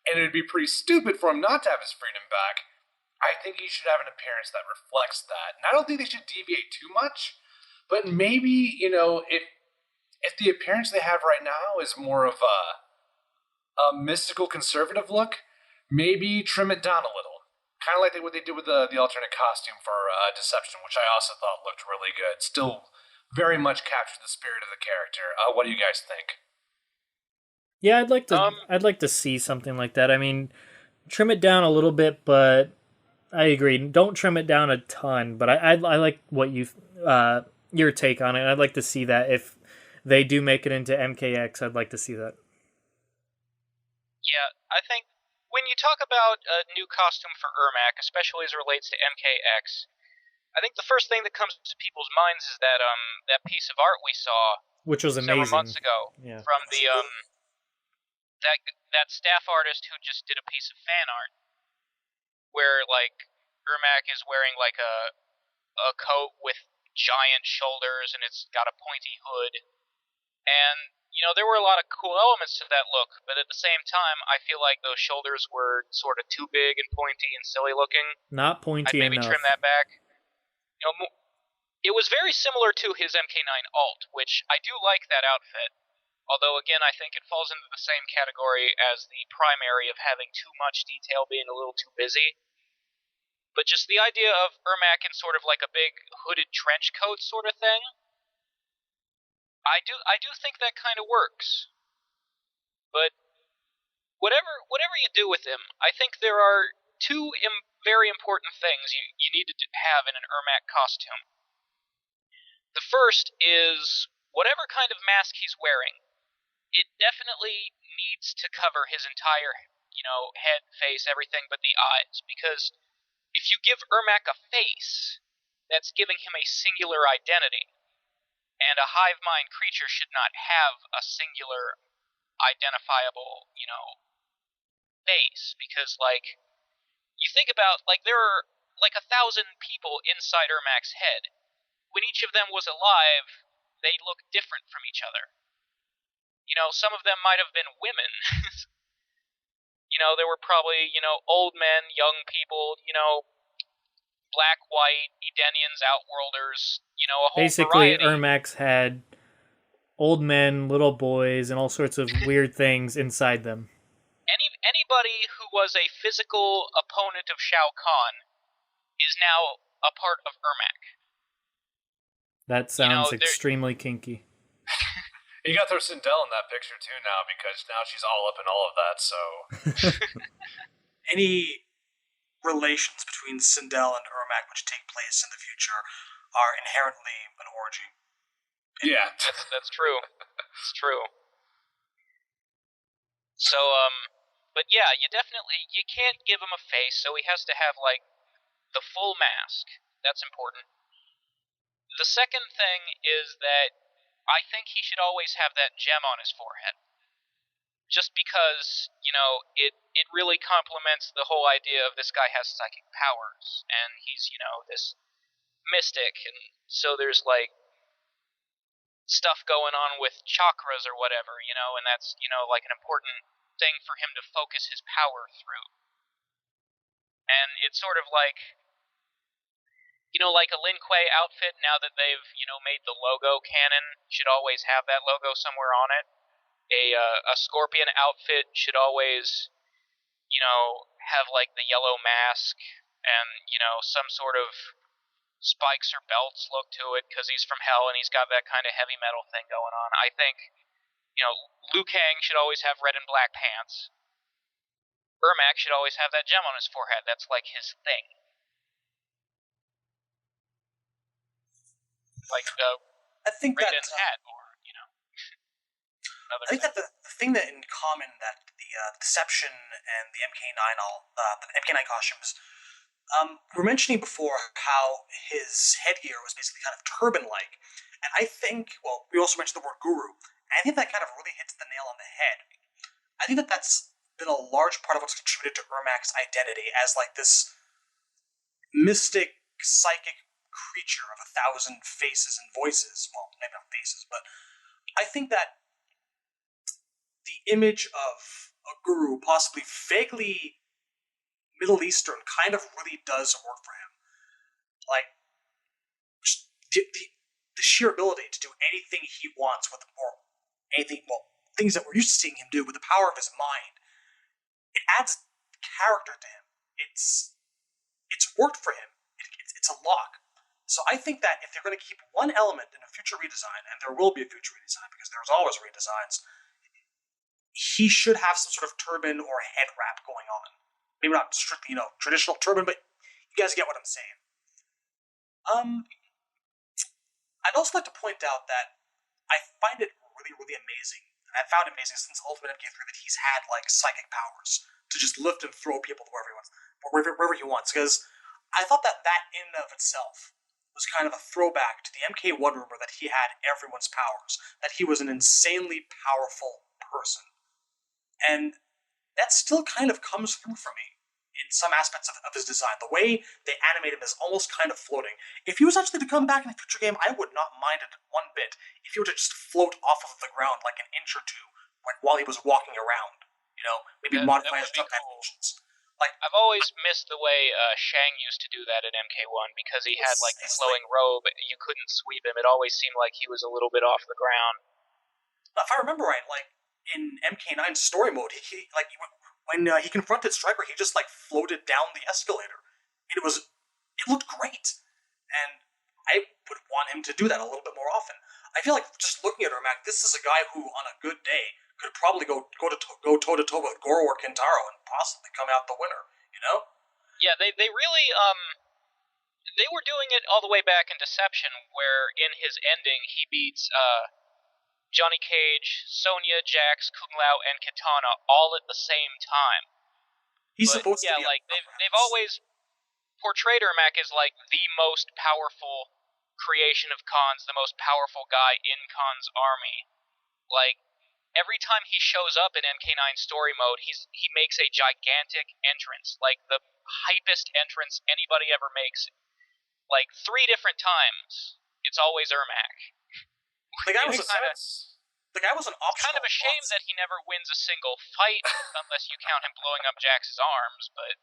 Speaker 4: and it would be pretty stupid for him not to have his freedom back, I think he should have an appearance that reflects that. And I don't think they should deviate too much, but maybe, if the appearance they have right now is more of a mystical conservative look, maybe trim it down a little. Kind of like what they did with the alternate costume for Deception, which I also thought looked really good. Still very much captured the spirit of the character. What do you guys think?
Speaker 1: Yeah, I'd like to see something like that. I mean, trim it down a little bit, but I agree. Don't trim it down a ton. But I like what your take on it. I'd like to see that if they do make it into MKX. I'd like to see that.
Speaker 3: Yeah, I think when you talk about a new costume for Ermac, especially as it relates to MKX, I think the first thing that comes to people's minds is that piece of art we saw,
Speaker 1: which was amazing,
Speaker 3: several months ago,
Speaker 1: yeah,
Speaker 3: from the that staff artist who just did a piece of fan art, where like Ermac is wearing like a coat with giant shoulders and it's got a pointy hood, and there were a lot of cool elements to that look, but at the same time, I feel like those shoulders were sort of too big and pointy and silly looking.
Speaker 1: Not pointy
Speaker 3: I'd maybe
Speaker 1: enough.
Speaker 3: trim that back. It was very similar to his MK9 alt, which I do like that outfit. Although, again, I think it falls into the same category as the primary of having too much detail, being a little too busy. But just the idea of Ermac in sort of like a big hooded trench coat sort of thing, I do think that kind of works. But whatever you do with him, I think there are two very important things you need to have in an Ermac costume. The first is whatever kind of mask he's wearing, it definitely needs to cover his entire, head, face, everything but the eyes, because if you give Ermac a face, that's giving him a singular identity. And a hive mind creature should not have a singular identifiable, face, because you think about there are 1,000 people inside Ermac's head. When each of them was alive, they looked different from each other. Some of them might have been women. There were probably, old men, young people, black, white, Edenians, Outworlders, a whole
Speaker 1: Basically,
Speaker 3: variety.
Speaker 1: Ermac had old men, little boys, and all sorts of weird things inside them.
Speaker 3: Anybody who was a physical opponent of Shao Kahn is now a part of Ermac.
Speaker 1: That sounds extremely kinky.
Speaker 4: You got to throw Sindel in that picture too now, because now she's all up in all of that, so...
Speaker 2: Any relations between Sindel and Ermac which take place in the future are inherently an orgy.
Speaker 4: Yeah.
Speaker 3: That's true. It's true. So, but yeah, you can't give him a face, so he has to have, the full mask. That's important. The second thing is that I think he should always have that gem on his forehead. Just because, it really complements the whole idea of this guy has psychic powers, and he's, this mystic, and so there's, stuff going on with chakras or whatever, and that's, an important thing for him to focus his power through. And it's sort of like a Lin Kuei outfit, now that they've, made the logo canon, should always have that logo somewhere on it. A Scorpion outfit should always, have, the yellow mask and, some sort of spikes or belts look to it, because he's from hell and he's got that kind of heavy metal thing going on. I think, Liu Kang should always have red and black pants. Ermac should always have that gem on his forehead. That's, his thing.
Speaker 2: I think
Speaker 3: Raiden's hat, or another
Speaker 2: I think
Speaker 3: thing.
Speaker 2: that the thing that in common that the Deception and the MK9 costumes, we were mentioning before how his headgear was basically kind of turban-like, and I think, well, we also mentioned the word guru, and I think that kind of really hits the nail on the head. I think that that's been a large part of what's contributed to Ermac's identity as like this mystic, psychic creature of 1,000 faces and voices. Well, maybe not faces, but I think that the image of a guru, possibly vaguely Middle Eastern, kind of really does work for him. Like, the sheer ability to do anything he wants with, or anything, well, things that we're used to seeing him do with the power of his mind, it adds character to him. It's worked for him. It's a lock. So I think that if they're going to keep one element in a future redesign, and there will be a future redesign because there's always redesigns, he should have some sort of turban or head wrap going on. Maybe not strictly, traditional turban, but you guys get what I'm saying. I'd also like to point out that I find it really, really amazing, and I've found it amazing since Ultimate MK3 that he's had like psychic powers to just lift and throw people to wherever he wants. Because I thought that in and of itself was kind of a throwback to the MK1 rumor that he had everyone's powers, that he was an insanely powerful person. And that still kind of comes through for me in some aspects of his design. The way they animate him is almost kind of floating. If he was actually to come back in a future game, I would not mind it one bit if he were to just float off of the ground like an inch or two while he was walking around. Maybe modify his jump animations. Like,
Speaker 3: I've always missed the way Shang used to do that in MK1 because he had like the flowing robe. You couldn't sweep him. It always seemed like he was a little bit off the ground.
Speaker 2: If I remember right, like in MK9 story mode, when he confronted Striker, he just like floated down the escalator. It looked great, and I would want him to do that a little bit more often. I feel like just looking at Ermac, this is a guy who, on a good day, could probably go toe to toe with Goro or Kentaro and possibly come out the winner.
Speaker 3: Yeah, they really they were doing it all the way back in Deception, where in his ending he beats Johnny Cage, Sonya, Jax, Kung Lao, and Kitana all at the same time.
Speaker 2: He's supposed to be.
Speaker 3: Like they've always portrayed Ermac as like the most powerful creation of Khan's, the most powerful guy in Khan's army. Like every time he shows up in MK9 story mode, he makes a gigantic entrance, like the hypest entrance anybody ever makes. Like 3 different times, it's always Ermac.
Speaker 2: The guy was an optional.
Speaker 3: Kind of a shame that he never wins a single fight, unless you count him blowing up Jax's arms. But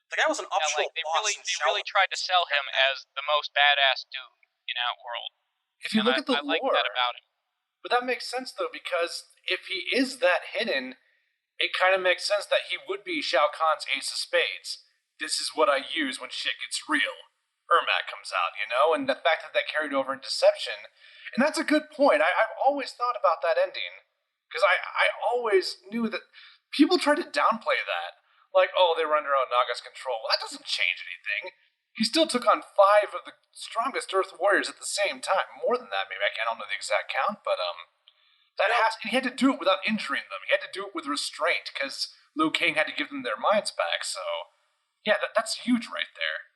Speaker 2: the guy was an optional
Speaker 3: they
Speaker 2: boss.
Speaker 3: They really tried to sell him as the most badass dude in Outworld.
Speaker 4: If you look at the
Speaker 3: I like that about him.
Speaker 4: But that makes sense though, because if he is that hidden, it kind of makes sense that he would be Shao Kahn's ace of spades. This is what I use when shit gets real. Ermac comes out, and the fact that carried over in Deception. And that's a good point. I've always thought about that ending. Because I always knew that people try to downplay that. Like, oh, they were under Onaga's control. Well, that doesn't change anything. He still took on 5 of the strongest Earth Warriors at the same time. More than that, maybe. I don't know the exact count, but he had to do it without injuring them. He had to do it with restraint, because Liu Kang had to give them their minds back, so... Yeah, that's huge right there.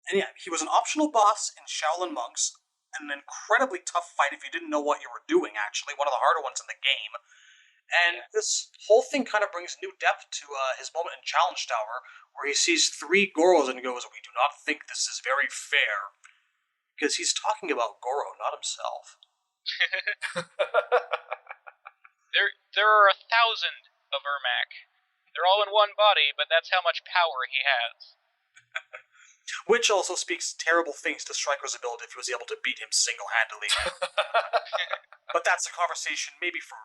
Speaker 2: And yeah, he was an optional boss in Shaolin Monks, an incredibly tough fight if you didn't know what you were doing, actually. One of the harder ones in the game. And this whole thing kind of brings new depth to his moment in Challenge Tower, where he sees 3 Goros and goes, "We do not think this is very fair." Because he's talking about Goro, not himself.
Speaker 3: There are 1,000 of Ermac. They're all in one body, but that's how much power he has.
Speaker 2: Which also speaks terrible things to Striker's ability if he was able to beat him single-handedly. But that's a conversation maybe for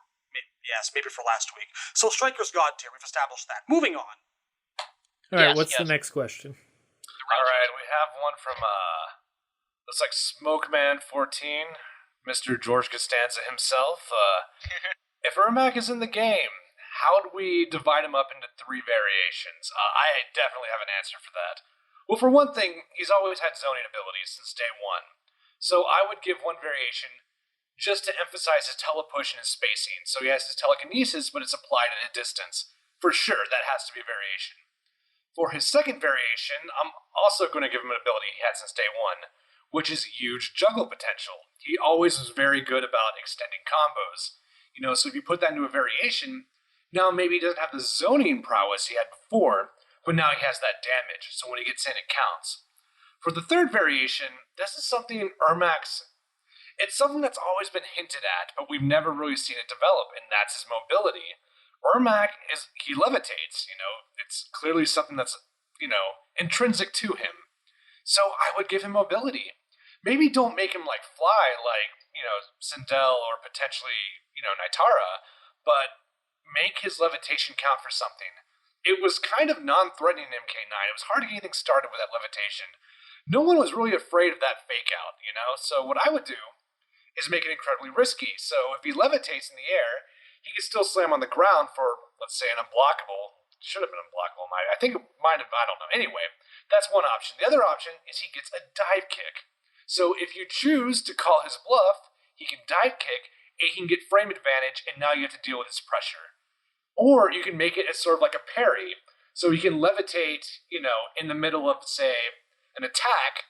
Speaker 2: last week. So Striker's God tier, we've established that. Moving on.
Speaker 1: All right, what's the next question?
Speaker 4: All right, we have one from, looks like Smokeman14, Mr. George Costanza himself. If Ermac is in the game, how do we divide him up into 3 variations? I definitely have an answer for that. Well, for one thing, he's always had zoning abilities since day 1. So I would give one variation just to emphasize his telepush and his spacing. So he has his telekinesis, but it's applied at a distance. For sure, that has to be a variation. For his second variation, I'm also going to give him an ability he had since day one, which is huge juggle potential. He always was very good about extending combos. So if you put that into a variation, now maybe he doesn't have the zoning prowess he had before, but now he has that damage, so when he gets in, it counts. For the third variation, this is something it's something that's always been hinted at, but we've never really seen it develop, and that's his mobility. Ermac he levitates, it's clearly something that's, intrinsic to him. So I would give him mobility. Maybe don't make him fly like, Sindel or potentially, Nitara, but make his levitation count for something. It was kind of non-threatening in MK9. It was hard to get anything started with that levitation. No one was really afraid of that fake out, So what I would do is make it incredibly risky. So if he levitates in the air, he could still slam on the ground for, let's say, an unblockable. Should have been unblockable. I think it might have, I don't know. Anyway, that's one option. The other option is he gets a dive kick. So if you choose to call his bluff, he can dive kick, and he can get frame advantage, and now you have to deal with his pressure. Or you can make it as sort of like a parry. So he can levitate, in the middle of, say, an attack.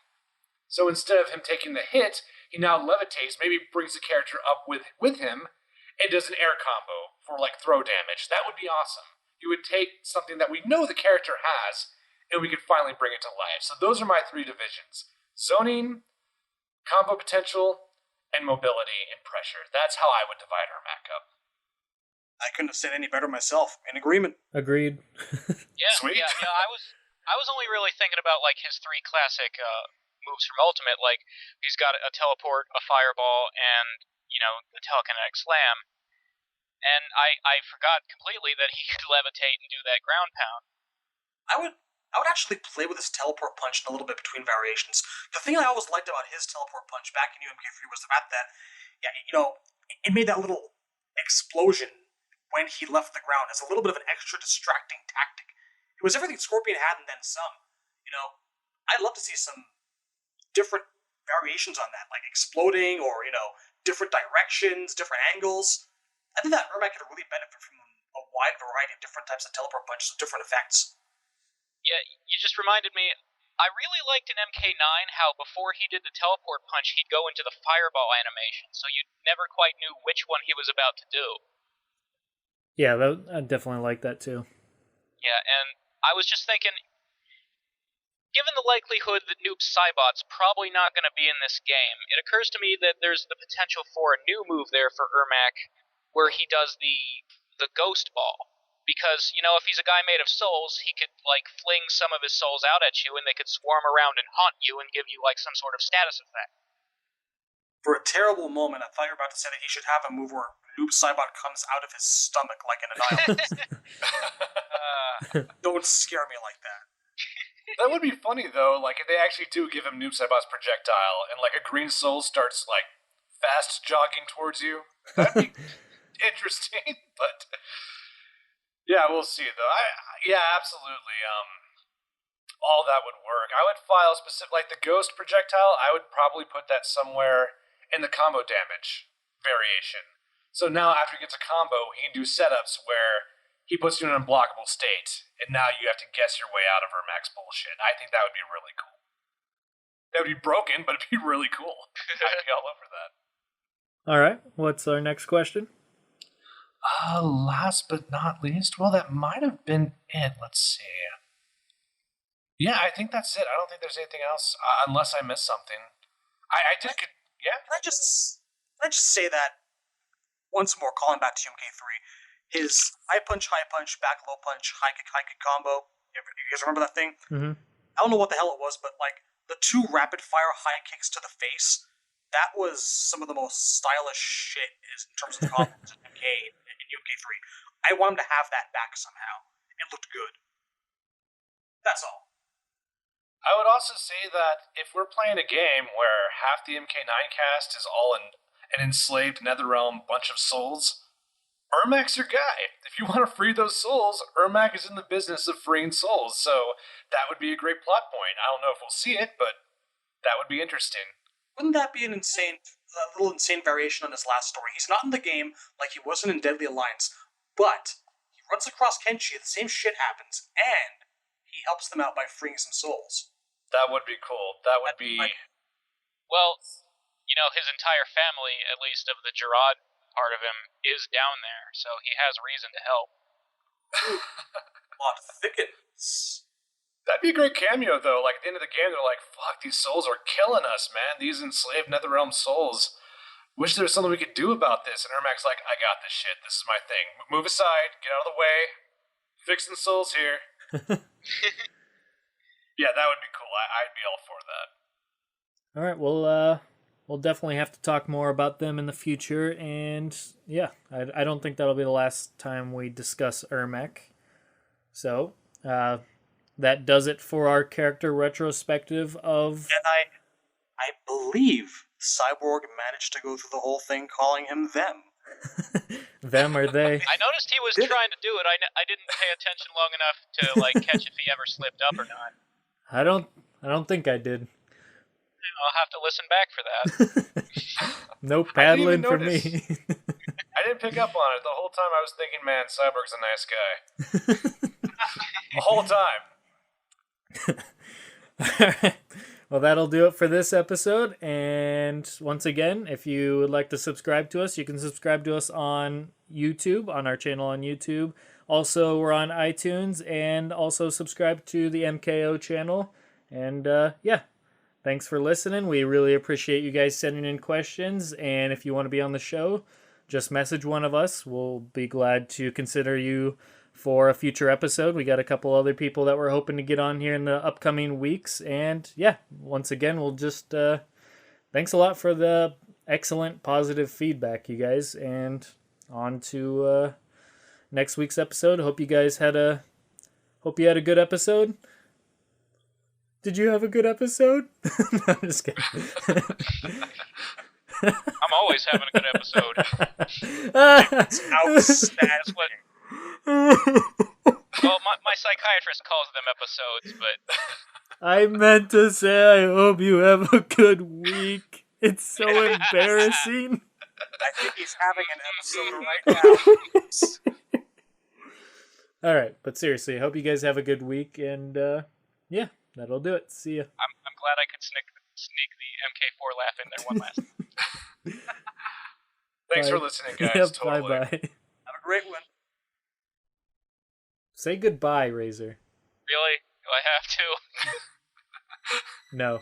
Speaker 4: So instead of him taking the hit, he now levitates, maybe brings the character up with him, and does an air combo for throw damage. That would be awesome. You would take something that we know the character has, and we could finally bring it to life. So those are my three divisions: zoning, combo potential, and mobility and pressure. That's how I would divide Ermac up.
Speaker 2: I couldn't have said any better myself. In agreement.
Speaker 1: Agreed.
Speaker 3: Yeah,
Speaker 4: Sweet.
Speaker 3: Yeah. I was only really thinking about his three classic moves from Ultimate. He's got a teleport, a fireball, and the telekinetic slam. And I forgot completely that he could levitate and do that ground pound.
Speaker 2: I would actually play with his teleport punch in a little bit between variations. The thing I always liked about his teleport punch back in UMK3 was the fact that, it made that little explosion when he left the ground as a little bit of an extra distracting tactic. It was everything Scorpion had and then some. I'd love to see some different variations on that, like exploding or, different directions, different angles. I think that Ermac could really benefit from a wide variety of different types of teleport punches with different effects.
Speaker 3: Yeah, you just reminded me. I really liked in MK9 how before he did the teleport punch, he'd go into the fireball animation, so you never quite knew which one he was about to do.
Speaker 1: Yeah, I definitely like that too.
Speaker 3: Yeah, and I was just thinking, given the likelihood that Noob Saibot's probably not going to be in this game, it occurs to me that there's the potential for a new move there for Ermac, where he does the ghost ball. Because, if he's a guy made of souls, he could, fling some of his souls out at you, and they could swarm around and haunt you and give you, some sort of status effect.
Speaker 2: For a terrible moment, I thought you were about to say that he should have a move where Noob Saibot comes out of his stomach like an annihilation. Don't scare me like that.
Speaker 4: That would be funny, though, if they actually do give him Noob Saibot's projectile, and, a green soul starts, fast jogging towards you. That'd be interesting, but... Yeah, we'll see, though. Yeah, absolutely. All that would work. I would file specific, the ghost projectile, I would probably put that somewhere in the combo damage variation. So now, after he gets a combo, he can do setups where he puts you in an unblockable state, and now you have to guess your way out of Ermac's bullshit. I think that would be really cool. That would be broken, but it'd be really cool. I'd be all over that.
Speaker 1: All right, what's our next question?
Speaker 4: Last but not least, well, that might have been it. Let's see. Yeah, I think that's it. I don't think there's anything else, unless I missed something. Yeah.
Speaker 2: Can I just say that once more, calling back to MK3, his high punch, back low punch, high kick combo. You guys remember that thing?
Speaker 1: Mm-hmm.
Speaker 2: I don't know what the hell it was, but the two rapid fire high kicks to the face, that was some of the most stylish shit in terms of combos in MK in UMK3. I want him to have that back somehow. It looked good. That's all.
Speaker 4: I would also say that if we're playing a game where half the MK9 cast is all an enslaved NetherRealm bunch of souls, Ermac's your guy. If you want to free those souls, Ermac is in the business of freeing souls, so that would be a great plot point. I don't know if we'll see it, but that would be interesting.
Speaker 2: Wouldn't that be an insane little insane variation on his last story. He's not in the game like he wasn't in Deadly Alliance, but he runs across Kenshi, the same shit happens, and he helps them out by freeing some souls.
Speaker 4: That would be cool. That would be...
Speaker 3: Well, you know, his entire family, at least of the Gerard part of him, is down there, so he has reason to help.
Speaker 2: Plot thickens.
Speaker 4: That'd be a great cameo, though. Like, at the end of the game, they're like, fuck, these souls are killing us, man. These enslaved NetherRealm souls. Wish there was something we could do about this. And Ermac's like, I got this shit. This is my thing. Move aside. Get out of the way. Fixing souls here. Yeah, that would be cool. I'd be all for that.
Speaker 1: All right, well, we'll definitely have to talk more about them in the future. And, yeah, I don't think that'll be the last time we discuss Ermac. So, that does it for our character retrospective of...
Speaker 2: And I believe Cyborg managed to go through the whole thing calling him them.
Speaker 1: Them or they?
Speaker 3: I noticed he was trying to do it. I didn't pay attention long enough to like catch if he ever slipped up or not.
Speaker 1: I don't think I did.
Speaker 3: I'll have to listen back for that.
Speaker 1: No paddling for me.
Speaker 4: I didn't pick up on it. The whole time I was thinking, man, Cyborg's a nice guy. The whole time.
Speaker 1: Well, that'll do it for this episode. And once again, if you would like to subscribe to us, you can subscribe to us on YouTube, on our channel on YouTube. Also, we're on iTunes, and also subscribe to the MKO channel. And yeah, thanks for listening. We really appreciate you guys sending in questions. And if you want to be on the show, just message one of us. We'll be glad to consider you for a future episode. We got a couple other people that we're hoping to get on here in the upcoming weeks. And yeah, once again, we'll just thanks a lot for the excellent positive feedback, you guys. And on to next week's episode. Hope you guys had a good episode. Did you have a good episode? No, I'm just kidding.
Speaker 3: I'm always having a good episode.
Speaker 2: Outstanding.
Speaker 3: Well, my psychiatrist calls them episodes, but...
Speaker 1: I meant to say I hope you have a good week. It's so embarrassing.
Speaker 2: I think he's having an episode right now.
Speaker 1: All right, but seriously, I hope you guys have a good week, and yeah, that'll do it. See ya.
Speaker 3: I'm glad I could sneak the MK4 laugh in there one last time.
Speaker 4: Thanks
Speaker 1: Bye.
Speaker 4: for listening, guys.
Speaker 1: Yep,
Speaker 4: Totally.
Speaker 1: bye-bye.
Speaker 2: Have a great one.
Speaker 1: Say goodbye, Razor.
Speaker 3: Really? Do I have to?
Speaker 1: No.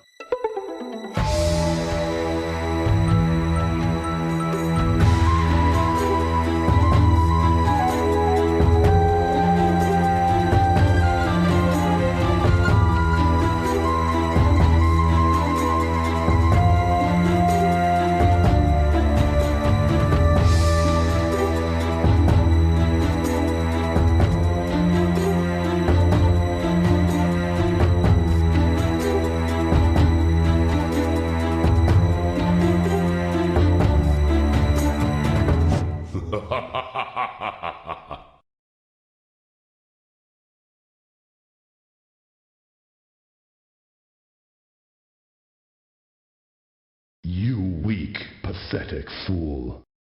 Speaker 5: You weak, pathetic fool.